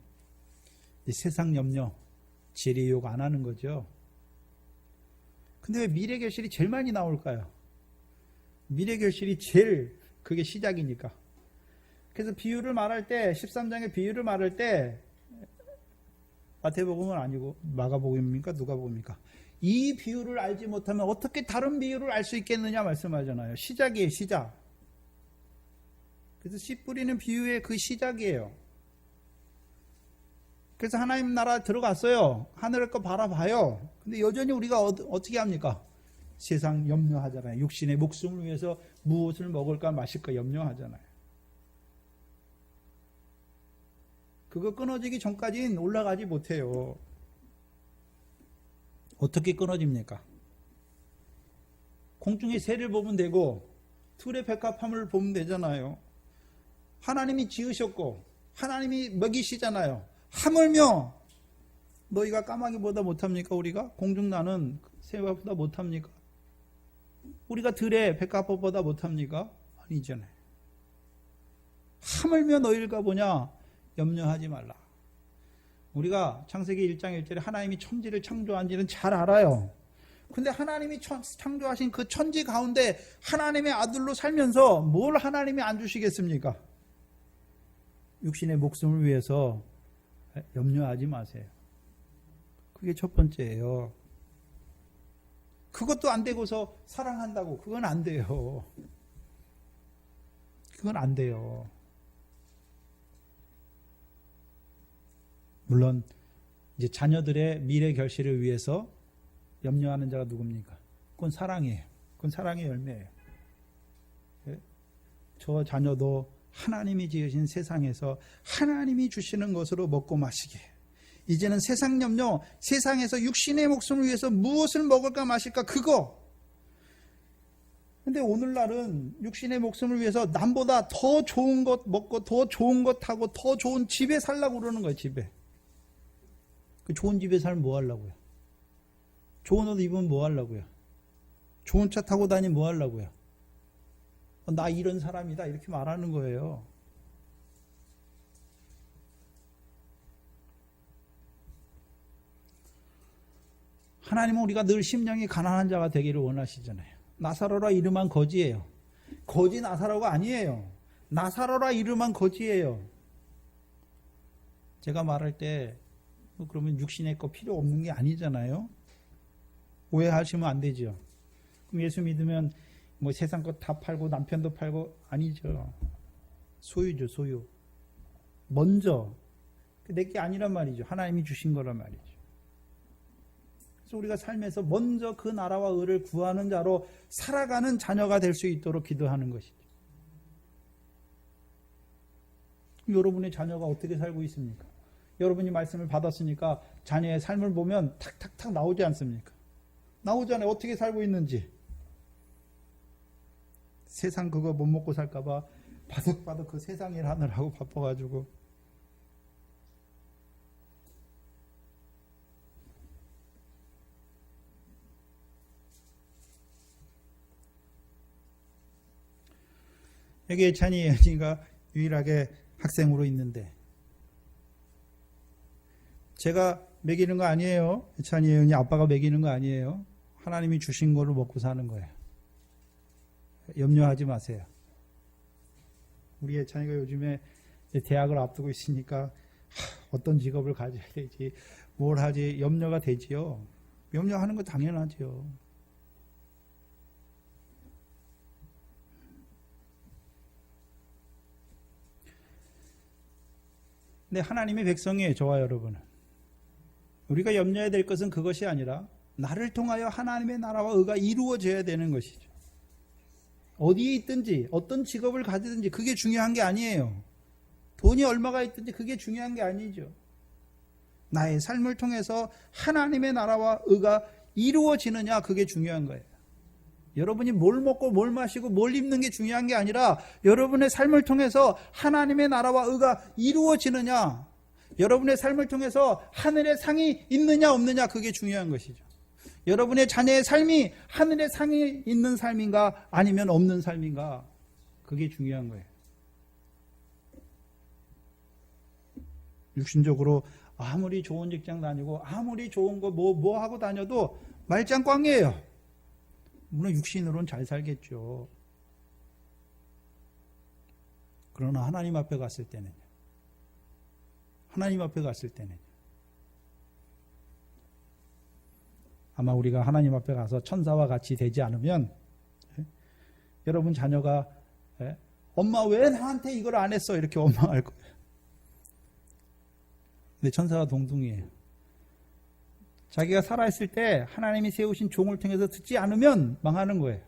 세상 염려, 지혜 욕 안 하는 거죠. 근데 왜 미래 결실이 제일 많이 나올까요? 미래 결실이 제일 그게 시작이니까. 그래서 비유를 말할 때 13장의 비유를 말할 때 마태복음은 아니고 마가복음입니까? 누가복음입니까? 이 비유를 알지 못하면 어떻게 다른 비유를 알 수 있겠느냐 말씀하잖아요. 시작이에요, 시작. 그래서 씨 뿌리는 비유의 그 시작이에요. 그래서 하나님 나라 들어갔어요. 하늘의 거 바라봐요. 근데 여전히 우리가 어떻게 합니까? 세상 염려하잖아요. 육신의 목숨을 위해서 무엇을 먹을까 마실까 염려하잖아요. 그거 끊어지기 전까지는 올라가지 못해요. 어떻게 끊어집니까? 공중의 새를 보면 되고 틀의 백합화물을 보면 되잖아요. 하나님이 지으셨고 하나님이 먹이시잖아요. 하물며 너희가 까마귀보다 못합니까? 우리가 공중 나는 새보다 못합니까? 우리가 들의 백합화보다 못합니까? 아니잖아요. 하물며 너희가 뭐냐? 염려하지 말라. 우리가 창세기 1장 1절에 하나님이 천지를 창조한지는 잘 알아요. 근데 하나님이 창조하신 그 천지 가운데 하나님의 아들로 살면서 뭘 하나님이 안 주시겠습니까? 육신의 목숨을 위해서 염려하지 마세요. 그게 첫 번째예요. 그것도 안 되고서 사랑한다고 그건 안 돼요. 그건 안 돼요. 물론 이제 자녀들의 미래 결실을 위해서 염려하는 자가 누굽니까? 그건 사랑이에요. 그건 사랑의 열매예요. 저 자녀도 하나님이 지으신 세상에서 하나님이 주시는 것으로 먹고 마시게. 이제는 세상 염려, 세상에서 육신의 목숨을 위해서 무엇을 먹을까 마실까 그거. 근데 오늘날은 육신의 목숨을 위해서 남보다 더 좋은 것 먹고 더 좋은 것 하고 더 좋은 집에 살려고 그러는 거예요. 집에. 그 좋은 집에 살면 뭐 하려고요? 좋은 옷 입으면 뭐 하려고요? 좋은 차 타고 다니면 뭐 하려고요? 나 이런 사람이다 이렇게 말하는 거예요. 하나님은 우리가 늘 심령이 가난한 자가 되기를 원하시잖아요. 나사로라 이름한 거지예요. 거지 나사로가 아니에요. 나사로라 이름한 거지예요. 제가 말할 때 그러면 육신의 거 필요 없는 게 아니잖아요. 오해하시면 안 되죠. 그럼 예수 믿으면 뭐 세상 것 다 팔고 남편도 팔고 아니죠. 소유죠, 소유. 먼저 내게 아니란 말이죠. 하나님이 주신 거란 말이죠. 그래서 우리가 삶에서 먼저 그 나라와 의를 구하는 자로 살아가는 자녀가 될 수 있도록 기도하는 것이죠. 여러분의 자녀가 어떻게 살고 있습니까? 여러분이 말씀을 받았으니까 자녀의 삶을 보면 탁탁탁 나오지 않습니까? 나오잖아요. 어떻게 살고 있는지. 세상 그거 못 먹고 살까봐 바득바득 그 세상 일 하느라고 바빠가지고. 여기 예찬이 예은이가 유일하게 학생으로 있는데 제가 먹이는 거 아니에요. 예찬이 예은이 아빠가 먹이는 거 아니에요. 하나님이 주신 거를 먹고 사는 거예요. 염려하지 마세요. 우리 예찬이가 요즘에 대학을 앞두고 있으니까 어떤 직업을 가져야 되지, 뭘 하지 염려가 되지요. 염려하는 거 당연하죠. 근데 하나님의 백성이에요. 저와 여러분은. 우리가 염려해야 될 것은 그것이 아니라 나를 통하여 하나님의 나라와 의가 이루어져야 되는 것이죠. 어디에 있든지 어떤 직업을 가지든지 그게 중요한 게 아니에요. 돈이 얼마가 있든지 그게 중요한 게 아니죠. 나의 삶을 통해서 하나님의 나라와 의가 이루어지느냐 그게 중요한 거예요. 여러분이 뭘 먹고 뭘 마시고 뭘 입는 게 중요한 게 아니라 여러분의 삶을 통해서 하나님의 나라와 의가 이루어지느냐, 여러분의 삶을 통해서 하늘의 상이 있느냐 없느냐, 그게 중요한 것이죠. 여러분의 자녀의 삶이 하늘의 상이 있는 삶인가 아니면 없는 삶인가, 그게 중요한 거예요. 육신적으로 아무리 좋은 직장 다니고 아무리 좋은 거 뭐 하고 다녀도 말짱꽝이에요. 물론 육신으로는 잘 살겠죠. 그러나 하나님 앞에 갔을 때는요. 아마 우리가 하나님 앞에 가서 천사와 같이 되지 않으면, 여러분 자녀가 엄마 왜 나한테 이걸 안 했어? 이렇게 원망할 거예요. 근데 천사가 동등이에요. 자기가 살아있을 때 하나님이 세우신 종을 통해서 듣지 않으면 망하는 거예요.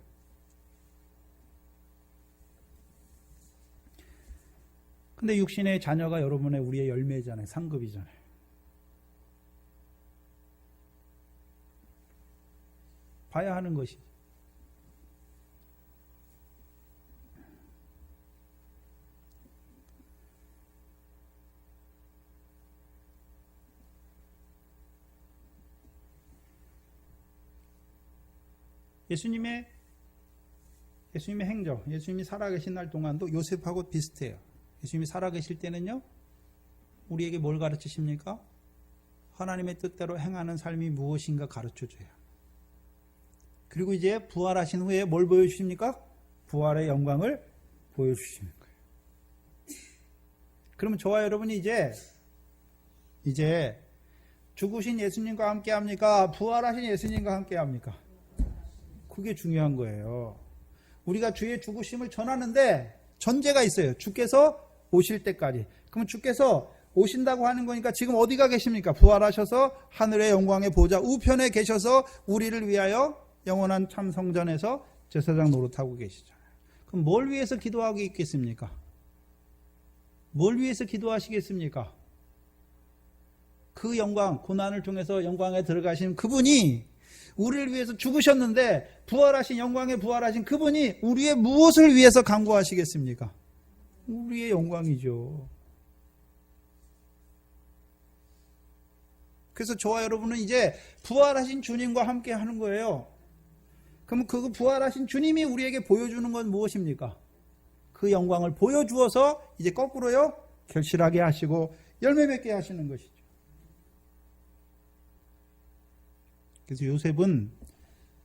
근데 육신의 자녀가 여러분의 우리의 열매잖아요. 상급이잖아요. 봐야 하는 것이죠. 예수님의 행적, 예수님이 살아계신 날 동안도 요셉하고 비슷해요. 예수님이 살아계실 때는요, 우리에게 뭘 가르치십니까? 하나님의 뜻대로 행하는 삶이 무엇인가 가르쳐줘요. 그리고 이제 부활하신 후에 뭘 보여주십니까? 부활의 영광을 보여주시는 거예요. 그러면 저와 여러분이 이제 죽으신 예수님과 함께 합니까? 부활하신 예수님과 함께 합니까? 그게 중요한 거예요. 우리가 주의 죽으심을 전하는데 전제가 있어요. 주께서 오실 때까지. 그러면 주께서 오신다고 하는 거니까 지금 어디가 계십니까? 부활하셔서 하늘의 영광의 보좌 우편에 계셔서 우리를 위하여 영원한 참 성전에서 제사장 노릇하고 계시잖아요. 그럼 뭘 위해서 기도하고 있겠습니까? 뭘 위해서 기도하시겠습니까? 그 영광, 고난을 통해서 영광에 들어가신 그분이 우리를 위해서 죽으셨는데 부활하신 영광에 부활하신 그분이 우리의 무엇을 위해서 간구하시겠습니까? 우리의 영광이죠. 그래서 저와 여러분은 이제 부활하신 주님과 함께 하는 거예요. 그럼 그 부활하신 주님이 우리에게 보여주는 건 무엇입니까? 그 영광을 보여주어서 이제 거꾸로요, 결실하게 하시고 열매 맺게 하시는 것이죠. 그래서 요셉은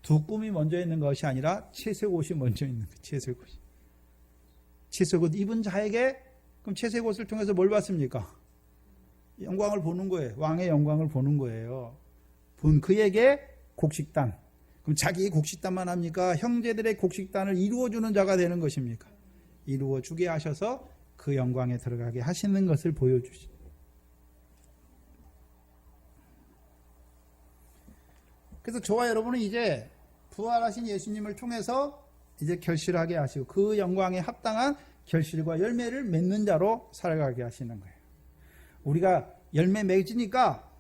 두 꿈이 먼저 있는 것이 아니라 채색 옷이 먼저 있는 거예요. 채색 옷이. 채색 옷 입은 자에게, 그럼 채색 옷을 통해서 뭘 봤습니까? 영광을 보는 거예요. 왕의 영광을 보는 거예요. 본 그에게 곡식단. 그럼 자기 곡식단만 합니까? 형제들의 곡식단을 이루어주는 자가 되는 것입니까? 이루어주게 하셔서 그 영광에 들어가게 하시는 것을 보여주시죠. 그래서 저와 여러분은 이제 부활하신 예수님을 통해서 이제 결실하게 하시고 그 영광에 합당한 결실과 열매를 맺는 자로 살아가게 하시는 거예요. 우리가 열매 맺으니까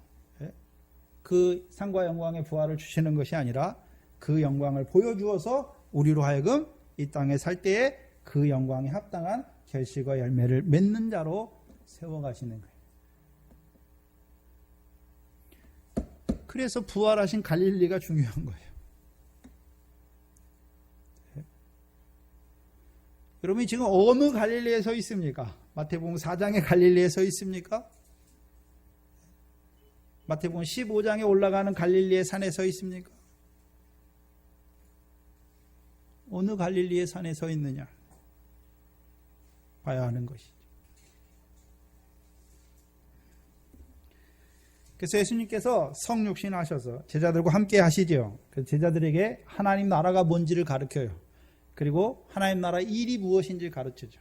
그 상과 영광의 부활을 주시는 것이 아니라 그 영광을 보여주어서 우리로 하여금 이 땅에 살 때에 그 영광에 합당한 결실과 열매를 맺는 자로 세워가시는 거예요. 그래서 부활하신 갈릴리가 중요한 거예요. 여러분이 지금 어느 갈릴리에 서 있습니까? 마태복음 4장의 갈릴리에 서 있습니까? 마태복음 15장에 올라가는 갈릴리의 산에 서 있습니까? 어느 갈릴리의 산에 서 있느냐 봐야 하는 것이죠. 그래서 예수님께서 성육신 하셔서 제자들과 함께 하시죠. 그래서 제자들에게 하나님 나라가 뭔지를 가르쳐요. 그리고 하나님 나라의 일이 무엇인지를 가르쳐줘.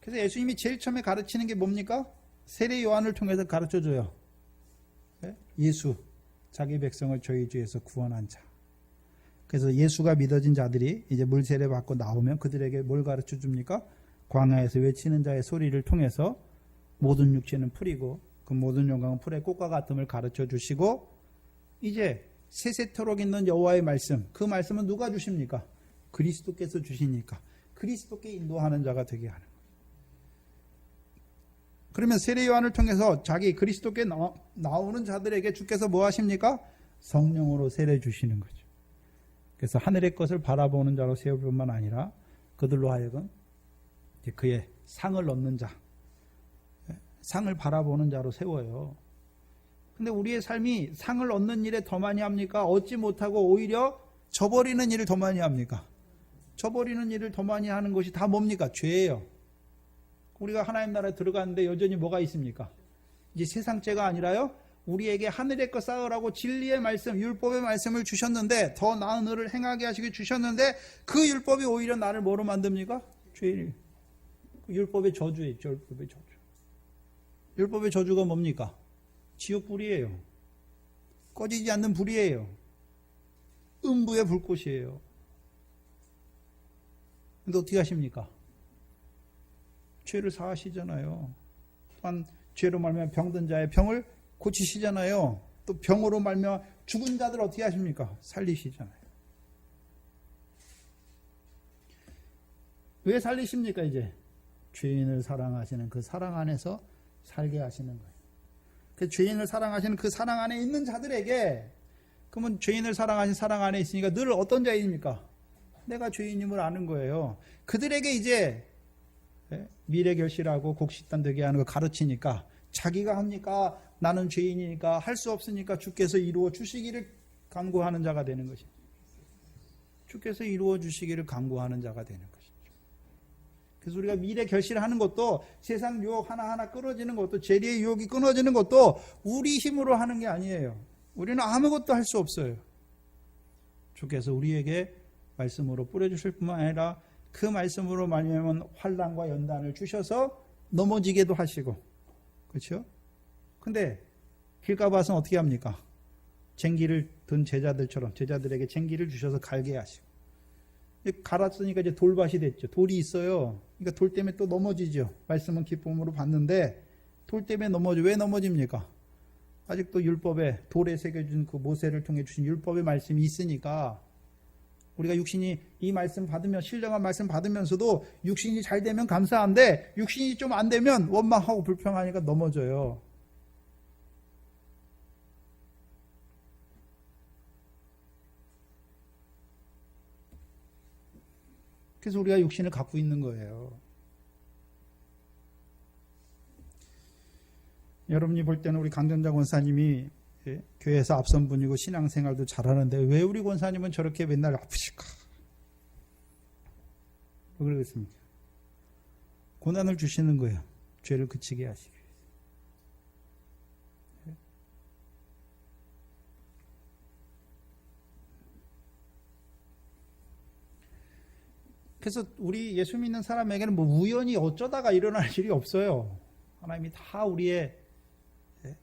그래서 예수님이 제일 처음에 가르치는 게 뭡니까? 세례 요한을 통해서 가르쳐줘요. 예수, 자기 백성을 저희 죄에서 구원한 자. 그래서 예수가 믿어진 자들이 이제 물 세례 받고 나오면 그들에게 뭘 가르쳐 줍니까? 광야에서 외치는 자의 소리를 통해서 모든 육체는 풀이고 그 모든 영광은 풀의 꽃과 같음을 가르쳐 주시고 이제 세세토록 있는 여호와의 말씀, 그 말씀은 누가 주십니까? 그리스도께서 주시니까 그리스도께 인도하는 자가 되게 하는 거예요. 그러면 세례 요한을 통해서 자기 그리스도께 나오는 자들에게 주께서 뭐 하십니까? 성령으로 세례 주시는 거죠. 그래서 하늘의 것을 바라보는 자로 세울 뿐만 아니라 그들로 하여금 그의 상을 얻는 자, 상을 바라보는 자로 세워요. 근데 우리의 삶이 상을 얻는 일에 더 많이 합니까? 얻지 못하고 오히려 저버리는 일을 더 많이 합니까? 저버리는 일을 더 많이 하는 것이 다 뭡니까? 죄예요. 우리가 하나님 나라에 들어갔는데 여전히 뭐가 있습니까? 이제 세상 죄가 아니라요, 우리에게 하늘의 것 쌓으라고 진리의 말씀, 율법의 말씀을 주셨는데, 더 나은 의를 행하게 하시기 주셨는데, 그 율법이 오히려 나를 뭐로 만듭니까? 죄인. 율법의 저주에 있죠. 율법의 저주. 율법의 저주가 뭡니까? 지옥 불이에요. 꺼지지 않는 불이에요. 음부의 불꽃이에요. 근데 어떻게 하십니까? 죄를 사하시잖아요. 또한 죄로 말미암아 병든 자의 병을 고치시잖아요. 또 병으로 말미암아 죽은 자들 어떻게 하십니까? 살리시잖아요. 왜 살리십니까? 이제 죄인을 사랑하시는 그 사랑 안에서 살게 하시는 거예요. 그 죄인을 사랑하시는 그 사랑 안에 있는 자들에게, 그러면 죄인을 사랑하신 사랑 안에 있으니까 늘 어떤 자입니까? 내가 죄인임을 아는 거예요. 그들에게 이제 미래 결실하고 곡식단 되게 하는 거 가르치니까, 자기가 합니까? 나는 죄인이니까 할 수 없으니까 주께서 이루어 주시기를 간구하는 자가 되는 것이죠. 주께서 이루어 주시기를 간구하는 자가 되는 것이죠. 그래서 우리가 미래 결실하는 것도, 세상 유혹 하나하나 끊어지는 것도, 재리의 유혹이 끊어지는 것도 우리 힘으로 하는 게 아니에요. 우리는 아무것도 할 수 없어요. 주께서 우리에게 말씀으로 뿌려주실 뿐만 아니라 그 말씀으로 말미암은 환난과 연단을 주셔서 넘어지게도 하시고, 그렇죠? 근데 길가봐서는 어떻게 합니까? 쟁기를 든 제자들처럼 제자들에게 쟁기를 주셔서 갈게 하시고, 갈았으니까 이제 돌밭이 됐죠. 돌이 있어요. 그러니까 돌 때문에 또 넘어지죠. 말씀은 기쁨으로 받는데 돌 때문에 왜 넘어집니까? 아직도 율법에, 돌에 새겨준 그 모세를 통해 주신 율법의 말씀이 있으니까, 우리가 육신이 이 말씀 받으면, 신령한 말씀 받으면서도 육신이 잘 되면 감사한데 육신이 좀 안 되면 원망하고 불평하니까 넘어져요. 그래서 우리가 육신을 갖고 있는 거예요. 여러분이 볼 때는 우리 강전자 권사님이 교회에서 앞선 분이고 신앙생활도 잘하는데 왜 우리 권사님은 저렇게 맨날 아프실까? 왜 그러겠습니까? 고난을 주시는 거예요. 죄를 그치게 하시기 위해서. 그래서 우리 예수 믿는 사람에게는 뭐 우연히 어쩌다가 일어날 일이 없어요. 하나님이 다 우리의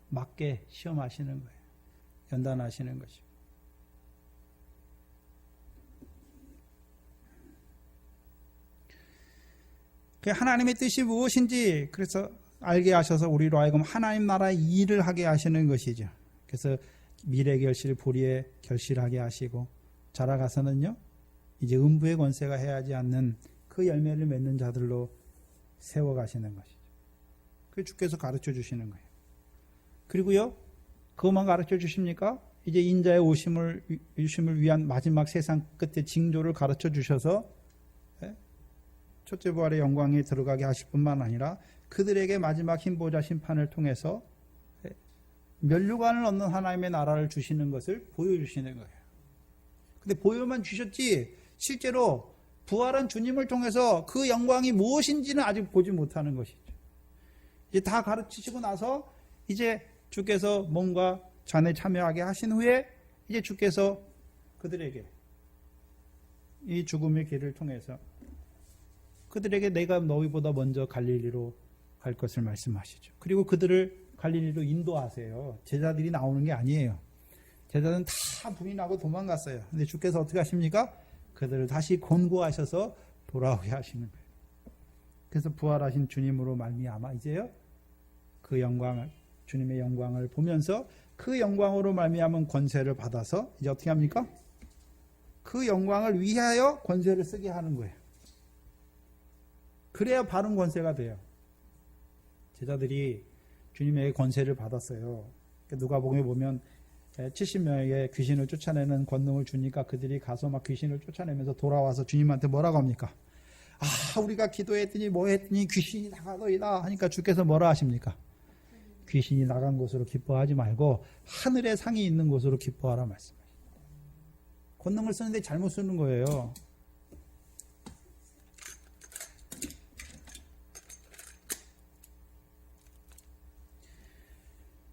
맞게 시험하시는 거예요. 연단하시는 것이고. 그 하나님의 뜻이 무엇인지 그래서 알게 하셔서 우리로 하여금 하나님 나라의 일을 하게 하시는 것이죠. 그래서 미래 결실, 보리에 결실하게 하시고, 자라가서는요 이제 음부의 권세가 해하지 않는 그 열매를 맺는 자들로 세워가시는 것이죠. 그 주께서 가르쳐 주시는 거예요. 그리고요, 그것만 가르쳐 주십니까? 이제 인자의 오심을 위한 마지막 세상 끝의 징조를 가르쳐 주셔서 첫째 부활의 영광에 들어가게 하실 뿐만 아니라 그들에게 마지막 흰보자 심판을 통해서 면류관을 얻는 하나님의 나라를 주시는 것을 보여주시는 거예요. 근데 보여만 주셨지 실제로 부활한 주님을 통해서 그 영광이 무엇인지는 아직 보지 못하는 것이죠. 이제 다 가르치시고 나서 이제 주께서 몸과 잔에 참여하게 하신 후에 이제 주께서 그들에게 이 죽음의 길을 통해서 그들에게 내가 너희보다 먼저 갈릴리로 갈 것을 말씀하시죠. 그리고 그들을 갈릴리로 인도하세요. 제자들이 나오는 게 아니에요. 제자들은 다 불이 나고 도망갔어요. 근데 주께서 어떻게 하십니까? 그들을 다시 권고하셔서 돌아오게 하시는 거예요. 그래서 부활하신 주님으로 말미암아 이제요 그 영광을, 주님의 영광을 보면서 그 영광으로 말미암은 권세를 받아서 이제 어떻게 합니까? 그 영광을 위하여 권세를 쓰게 하는 거예요. 그래야 바른 권세가 돼요. 제자들이 주님에게 권세를 받았어요. 누가복음에 보면 70명에게 귀신을 쫓아내는 권능을 주니까 그들이 가서 막 귀신을 쫓아내면서 돌아와서 주님한테 뭐라고 합니까? 우리가 기도했더니 뭐 했더니 귀신이 나가더이다 하니까 주께서 뭐라 하십니까? 귀신이 나간 곳으로 기뻐하지 말고 하늘의 상이 있는 곳으로 기뻐하라 말씀하십니다. 권능을 쓰는데 잘못 쓰는 거예요.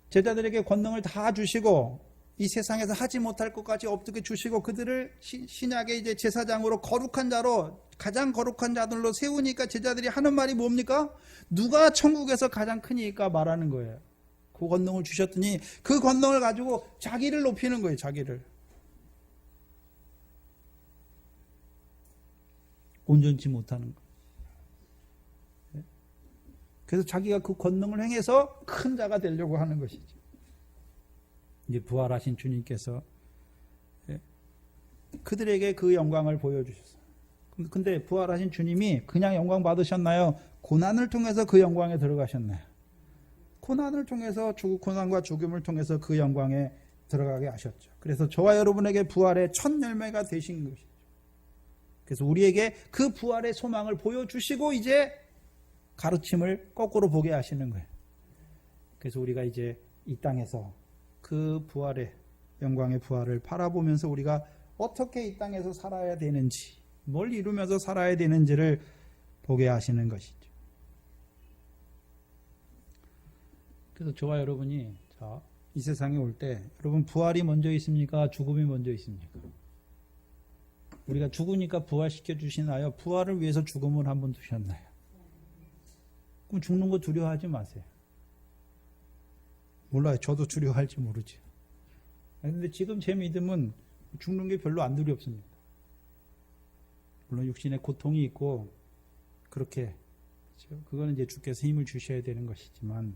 제자들에게 권능을 다 주시고 이 세상에서 하지 못할 것까지 어떻게 주시고 그들을 신약의 이제 제사장으로 거룩한 자로 가장 거룩한 자들로 세우니까 제자들이 하는 말이 뭡니까? 누가 천국에서 가장 크니까 말하는 거예요. 그 권능을 주셨더니 그 권능을 가지고 자기를 높이는 거예요. 자기를. 온전치 못하는 거. 그래서 자기가 그 권능을 행해서 큰 자가 되려고 하는 것이죠. 이제 부활하신 주님께서 그들에게 그 영광을 보여주셨어요. 근데 부활하신 주님이 그냥 영광 받으셨나요? 고난을 통해서 그 영광에 들어가셨나요? 고난을 통해서 고난과 죽음을 통해서 그 영광에 들어가게 하셨죠. 그래서 저와 여러분에게 부활의 첫 열매가 되신 것이죠. 그래서 우리에게 그 부활의 소망을 보여주시고 이제 가르침을 거꾸로 보게 하시는 거예요. 그래서 우리가 이제 이 땅에서 그 부활의 영광의 부활을 바라보면서 우리가 어떻게 이 땅에서 살아야 되는지, 뭘 이루면서 살아야 되는지를 보게 하시는 것이죠. 그래서 저와 여러분이 이 세상에 올 때 여러분 부활이 먼저 있습니까? 죽음이 먼저 있습니까? 우리가 죽으니까 부활시켜 주시나요? 부활을 위해서 죽음을 한번 두셨나요? 그럼 죽는 거 두려워하지 마세요. 몰라요. 저도 두려워할지 모르죠. 그런데 지금 제 믿음은 죽는 게 별로 안 두렵습니다. 물론 육신에 고통이 있고 그렇게 그렇죠? 그거는 이제 주께서 힘을 주셔야 되는 것이지만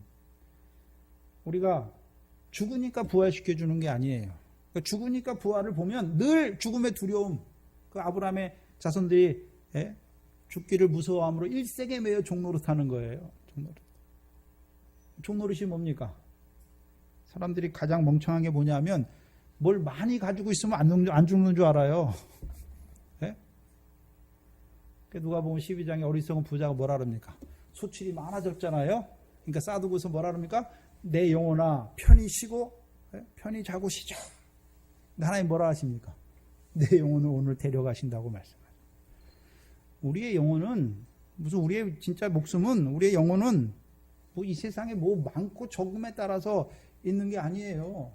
우리가 죽으니까 부활시켜 주는 게 아니에요. 그러니까 죽으니까 부활을 보면 늘 죽음의 두려움. 그 아브라함의 자손들이 죽기를 무서워함으로 일색에 매여 종노릇 하는 거예요. 종노릇이 뭡니까? 사람들이 가장 멍청한 게 뭐냐면 뭘 많이 가지고 있으면 안 죽는 줄 알아요. 누가 보면 12장에 어리석은 부자가 뭐라 그럽니까? 소출이 많아졌잖아요. 그러니까 쌓아두고서 뭐라 그럽니까? 내 영혼아 편히 쉬고 편히 자고 쉬자. 하나님 뭐라 하십니까? 내 영혼을 오늘 데려가신다고 말씀하세요. 우리의 영혼은 무슨 우리의 진짜 목숨은 우리의 영혼은 뭐 이 세상에 뭐 많고 적음에 따라서 있는 게 아니에요.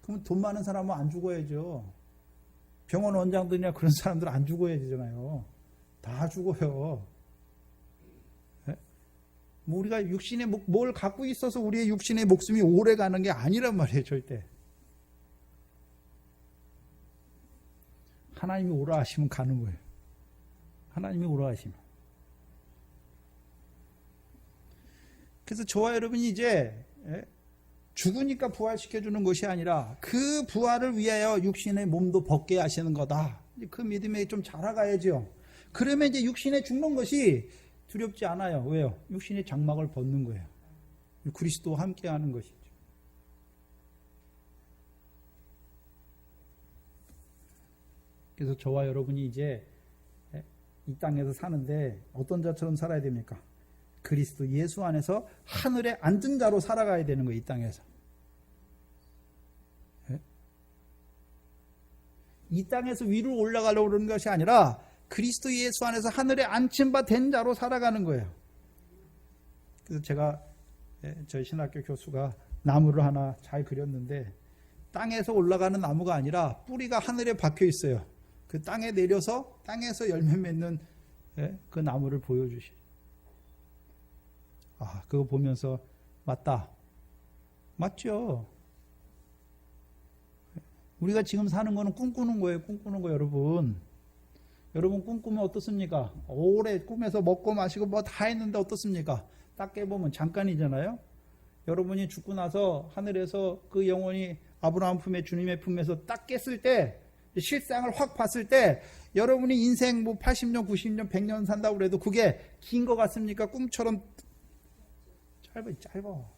그러면 돈 많은 사람은 안 죽어야죠. 병원 원장들이나 그런 사람들은 안 죽어야 되잖아요. 다 죽어요. 뭐 우리가 육신에 뭘 갖고 있어서 우리의 육신의 목숨이 오래 가는 게 아니란 말이에요. 절대. 하나님이 오라 하시면 가는 거예요. 하나님이 오라 하시면. 그래서 저와 여러분이 이제 죽으니까 부활시켜주는 것이 아니라 그 부활을 위하여 육신의 몸도 벗게 하시는 거다. 그 믿음에 좀 자라가야죠. 그러면 이제 육신에 죽는 것이 두렵지 않아요. 왜요? 육신의 장막을 벗는 거예요. 그리스도와 함께 하는 것이죠. 그래서 저와 여러분이 이제 이 땅에서 사는데 어떤 자처럼 살아야 됩니까? 그리스도 예수 안에서 하늘에 앉은 자로 살아가야 되는 거예요. 이 땅에서. 이 땅에서 위로 올라가려고 그러는 것이 아니라 그리스도 예수 안에서 하늘에 앉힌 바 된 자로 살아가는 거예요. 그래서 제가 저희 신학교 교수가 나무를 하나 잘 그렸는데 땅에서 올라가는 나무가 아니라 뿌리가 하늘에 박혀 있어요. 그 땅에 내려서 땅에서 열매 맺는 그 나무를 보여주시죠. 그거 보면서 맞다. 맞죠? 우리가 지금 사는 거는 꿈꾸는 거예요. 꿈꾸는 거 여러분. 여러분 꿈꾸면 어떻습니까? 오래 꿈에서 먹고 마시고 뭐 다 했는데 어떻습니까? 딱 깨보면 잠깐이잖아요. 여러분이 죽고 나서 하늘에서 그 영혼이 아브라함 품에 주님의 품에서 딱 깼을 때, 실상을 확 봤을 때, 여러분이 인생 뭐 80년, 90년, 100년 산다고 그래도 그게 긴 것 같습니까? 꿈처럼 짧아.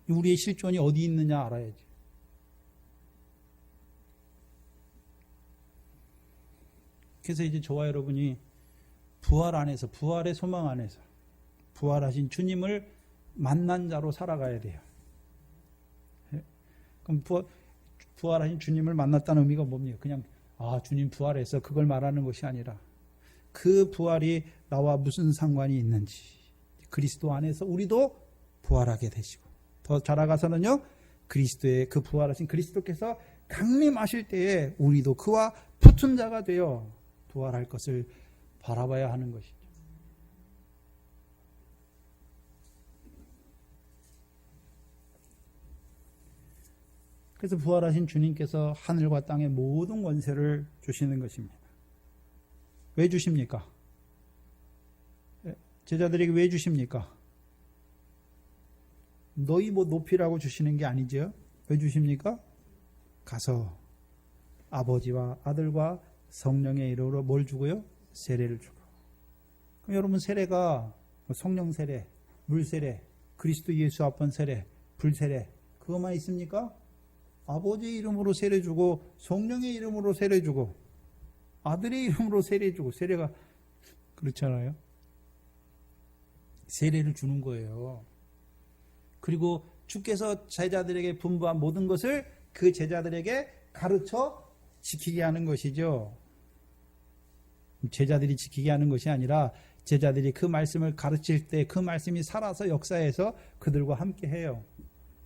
우리의 실존이 어디 있느냐 알아야지. 그래서 이제 저와 여러분이 부활 안에서, 부활의 소망 안에서 부활하신 주님을 만난 자로 살아가야 돼요. 그럼 부활하신 주님을 만났다는 의미가 뭡니까? 그냥 주님 부활해서 그걸 말하는 것이 아니라 그 부활이 나와 무슨 상관이 있는지, 그리스도 안에서 우리도 부활하게 되시고, 더 자라가서는요, 그리스도의 그 부활하신 그리스도께서 강림하실 때에 우리도 그와 붙은 자가 되어 부활할 것을 바라봐야 하는 것이죠. 그래서 부활하신 주님께서 하늘과 땅의 모든 권세를 주시는 것입니다. 왜 주십니까? 제자들에게 왜 주십니까? 너희 뭐 높이라고 주시는 게 아니죠. 왜 주십니까? 가서 아버지와 아들과 성령의 이름으로 뭘 주고요? 세례를 주고. 그럼 여러분, 세례가 성령 세례, 물 세례, 그리스도 예수 앞번 세례, 불 세례, 그것만 있습니까? 아버지의 이름으로 세례 주고, 성령의 이름으로 세례 주고, 아들의 이름으로 세례 주고. 세례가 그렇잖아요. 세례를 주는 거예요. 그리고 주께서 제자들에게 분부한 모든 것을 그 제자들에게 가르쳐 지키게 하는 것이죠. 제자들이 지키게 하는 것이 아니라 제자들이 그 말씀을 가르칠 때 그 말씀이 살아서 역사해서 그들과 함께 해요.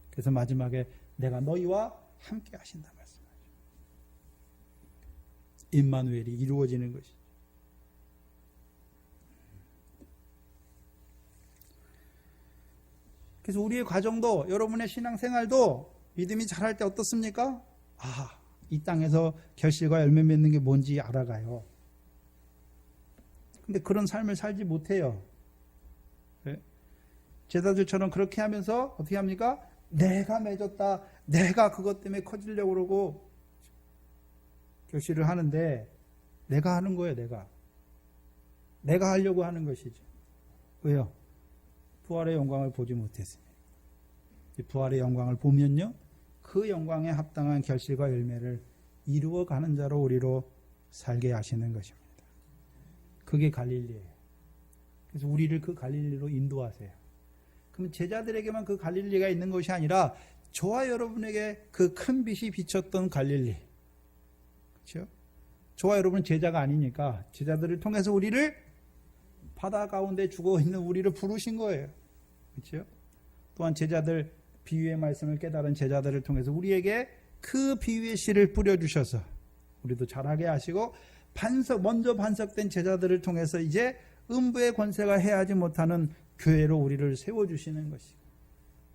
그래서 마지막에 내가 너희와 함께 하신다 말씀하죠. 임마누엘이 이루어지는 것이죠. 그래서 우리의 과정도, 여러분의 신앙생활도 믿음이 자랄 때 어떻습니까? 이 땅에서 결실과 열매 맺는 게 뭔지 알아가요. 근데 그런 삶을 살지 못해요. 제자들처럼 그렇게 하면서 어떻게 합니까? 내가 맺었다, 내가 그것 때문에 커지려고 그러고 결실을 하는데, 내가 하는 거예요. 내가 하려고 하는 것이죠. 왜요? 부활의 영광을 보지 못했습니다. 부활의 영광을 보면요, 그 영광에 합당한 결실과 열매를 이루어가는 자로 우리로 살게 하시는 것입니다. 그게 갈릴리예요. 그래서 우리를 그 갈릴리로 인도하세요. 그럼 제자들에게만 그 갈릴리가 있는 것이 아니라 저와 여러분에게 그 큰 빛이 비쳤던 갈릴리, 그렇죠? 저와 여러분은 제자가 아니니까 제자들을 통해서 우리를, 바다 가운데 죽어 있는 우리를 부르신 거예요. 그렇죠? 또한 제자들, 비유의 말씀을 깨달은 제자들을 통해서 우리에게 그 비유의 씨를 뿌려주셔서 우리도 잘하게 하시고, 먼저 반석된 제자들을 통해서 이제 음부의 권세가 해하지 못하는 교회로 우리를 세워주시는 것이고,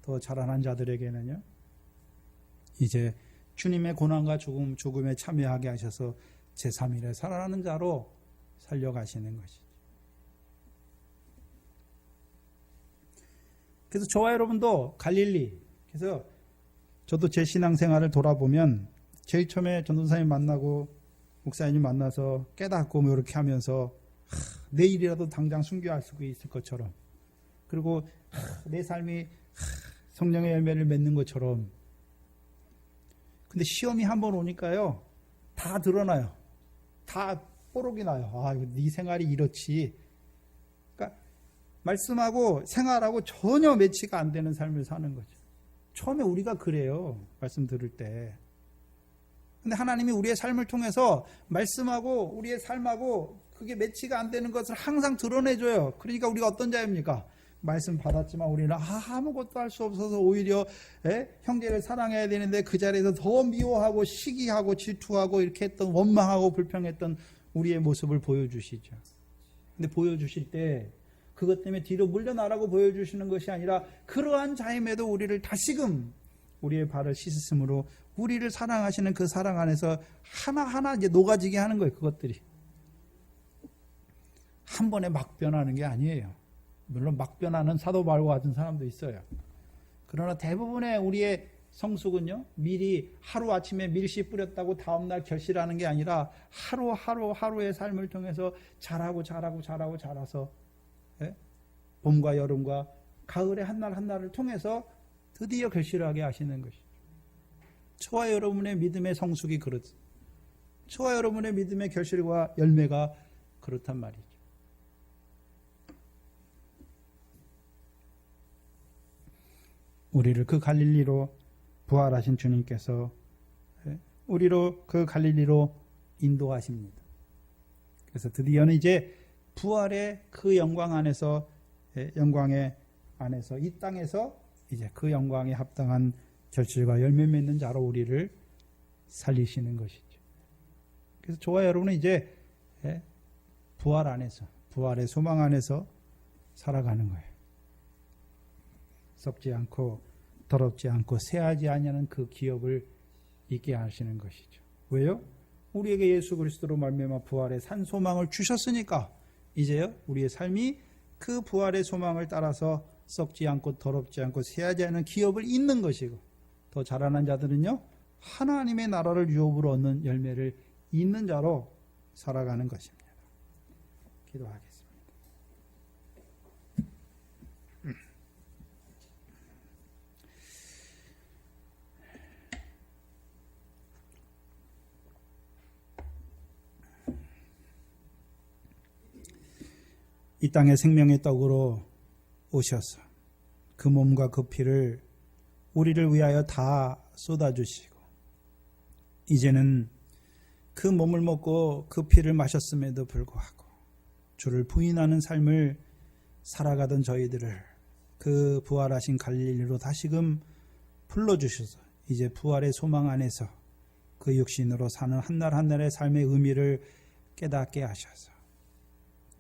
더 자라난 자들에게는요, 이제 주님의 고난과 죽음에 참여하게 하셔서 제3일에 살아나는 자로 살려가시는 것이죠. 그래서 저와 여러분도 갈릴리, 그래서 저도 제 신앙생활을 돌아보면 제일 처음에 전도사님 만나고 목사님 만나서 깨닫고 뭐 이렇게 하면서 내일이라도 당장 순교할 수 있을 것처럼, 그리고 내 삶이 성령의 열매를 맺는 것처럼. 근데 시험이 한번 오니까요, 다 드러나요. 다 뽀록이 나요. 이거 네 생활이 이렇지. 그러니까 말씀하고 생활하고 전혀 매치가 안 되는 삶을 사는 거죠. 처음에 우리가 그래요, 말씀 들을 때. 근데 하나님이 우리의 삶을 통해서 말씀하고 우리의 삶하고 그게 매치가 안 되는 것을 항상 드러내줘요. 그러니까 우리가 어떤 자입니까? 말씀 받았지만 우리는 아무것도 할 수 없어서 오히려 형제를 사랑해야 되는데 그 자리에서 더 미워하고 시기하고 질투하고 이렇게 했던, 원망하고 불평했던 우리의 모습을 보여주시죠. 근데 보여주실 때 그것 때문에 뒤로 물러나라고 보여주시는 것이 아니라, 그러한 자임에도 우리를 다시금 우리의 발을 씻으심으로 우리를 사랑하시는 그 사랑 안에서 하나하나 이제 녹아지게 하는 거예요. 그것들이 한 번에 막 변하는 게 아니에요. 물론 막 변하는 사도 바울과 같은 사람도 있어요. 그러나 대부분의 우리의 성숙은요, 미리 하루아침에 밀씨 뿌렸다고 다음날 결실하는 게 아니라 하루하루의 삶을 통해서 자라서 봄과 여름과 가을의 한날 한날을 통해서 드디어 결실하게 하시는 것이죠. 저와 여러분의 믿음의 성숙이 그렇습니다. 저와 여러분의 믿음의 결실과 열매가 그렇단 말이죠. 우리를 그 갈릴리로 부활하신 주님께서 우리로 그 갈릴리로 인도하십니다. 그래서 드디어는 이제 부활의 그 영광 안에서, 영광의 안에서, 이 땅에서 이제 그 영광에 합당한 결실과 열매 맺는 자로 우리를 살리시는 것이죠. 그래서 저와 여러분은 이제 부활 안에서, 부활의 소망 안에서 살아가는 거예요. 썩지 않고 더럽지 않고 쇠하지 아니하는 그 기업을 있게 하시는 것이죠. 왜요? 우리에게 예수 그리스도로 말미암아 부활의 산 소망을 주셨으니까 이제요, 우리의 삶이 그 부활의 소망을 따라서 썩지 않고 더럽지 않고 쇠하지 않은 기업을 잇는 것이고, 더 자라난 자들은요, 하나님의 나라를 유업으로 얻는 열매를 잇는 자로 살아가는 것입니다. 기도하겠습니다. 이 땅의 생명의 떡으로 오셔서 그 몸과 그 피를 우리를 위하여 다 쏟아주시고, 이제는 그 몸을 먹고 그 피를 마셨음에도 불구하고 주를 부인하는 삶을 살아가던 저희들을 그 부활하신 갈릴리로 다시금 불러주셔서 이제 부활의 소망 안에서 그 육신으로 사는 한날 한날의 삶의 의미를 깨닫게 하셔서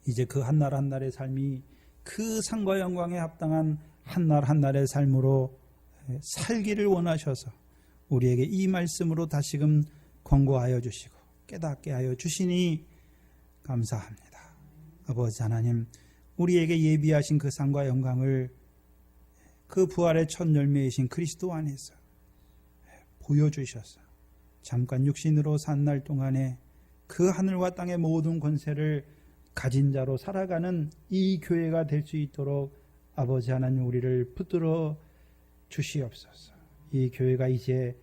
이제 그 한날 한날의 삶이 그 상과 영광에 합당한 한날 한날의 삶으로 살기를 원하셔서 우리에게 이 말씀으로 다시금 권고하여 주시고 깨닫게 하여 주시니 감사합니다. 아버지 하나님, 우리에게 예비하신 그 상과 영광을 그 부활의 첫 열매이신 그리스도 안에서 보여주셔서 잠깐 육신으로 산 날 동안에 그 하늘과 땅의 모든 권세를 가진 자로 살아가는 이 교회가 될 수 있도록 아버지 하나님 우리를 붙들어 주시옵소서. 이 교회가 이제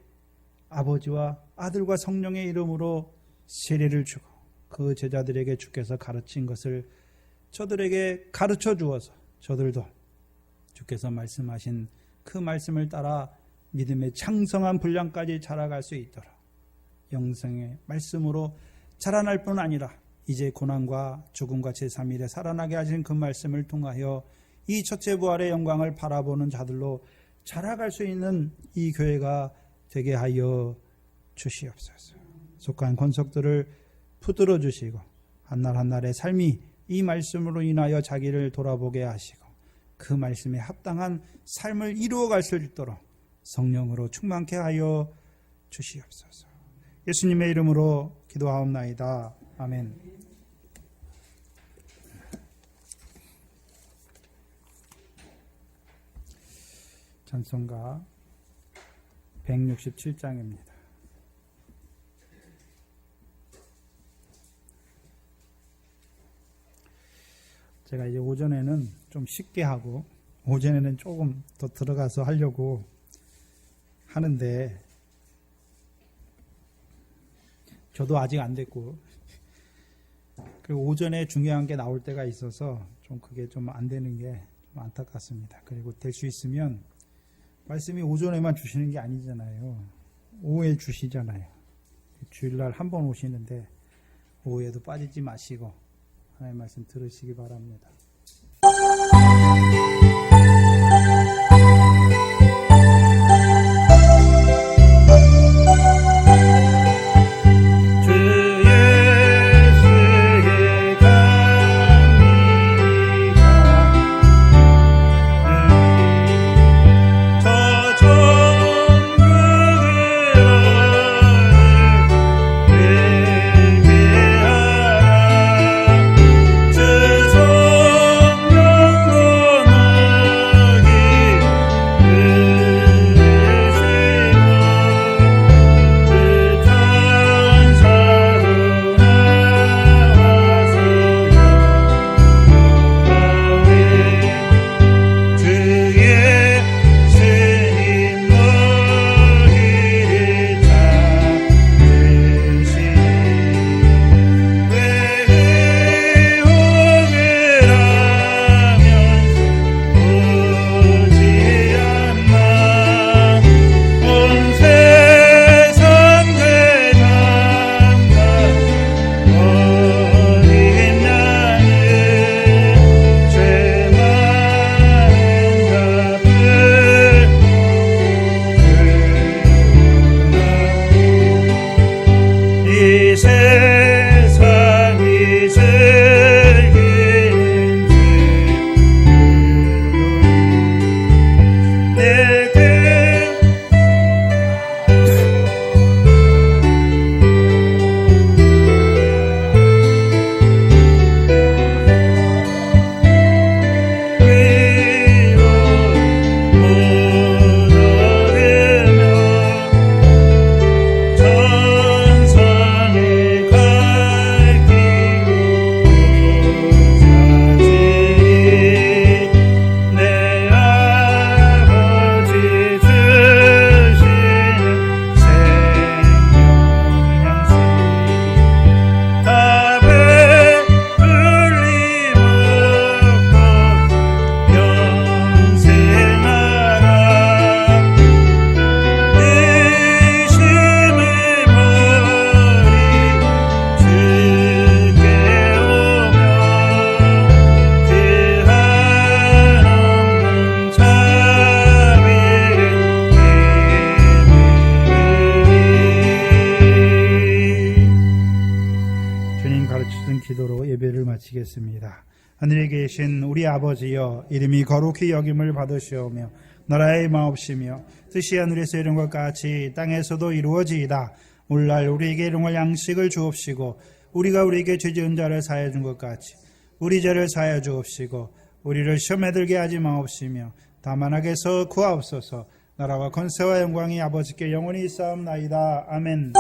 아버지와 아들과 성령의 이름으로 세례를 주고 그 제자들에게 주께서 가르친 것을 저들에게 가르쳐 주어서 저들도 주께서 말씀하신 그 말씀을 따라 믿음의 창성한 분량까지 자라갈 수 있도록 영성의 말씀으로 자라날 뿐 아니라 이제 고난과 죽음과 제3일에 살아나게 하신 그 말씀을 통하여 이 첫째 부활의 영광을 바라보는 자들로 자라갈 수 있는 이 교회가 되게 하여 주시옵소서. 속한 권속들을 붙들어 주시고 한날 한날의 삶이 이 말씀으로 인하여 자기를 돌아보게 하시고 그 말씀에 합당한 삶을 이루어갈 수 있도록 성령으로 충만케 하여 주시옵소서. 예수님의 이름으로 기도하옵나이다. 아멘. 찬송가 167장입니다. 제가 이제 오전에는 좀 쉽게 하고 오전에는 조금 더 들어가서 하려고 하는데 저도 아직 안 됐고, 그리고 오전에 중요한 게 나올 때가 있어서 좀 그게 좀 안 되는 게 좀 안타깝습니다. 그리고 될 수 있으면 말씀이 오전에만 주시는 게 아니잖아요. 오후에 주시잖아요. 주일날 한 번 오시는데 오후에도 빠지지 마시고 하나님의 말씀 들으시기 바랍니다. 주 성령 기도드렸습니다. 하늘에 계신 우리 아버지여, 이름이 거룩히 여김을 받으시오며 나라의 마옵시며 뜻이 하늘에서 이룬 것 같이 땅에서도 이루어지이다. 오늘날 우리에게 일용할 양식을 주옵시고 우리가 우리에게 죄 지은 자를 사하여 준 것 같이 우리 죄를 사하여 주옵시고 우리를 시험에 들게 하지 마옵시며 다만 악에서 구하옵소서. 나라와 권세와 영광이 아버지께 영원히 있사옵나이다. 아멘.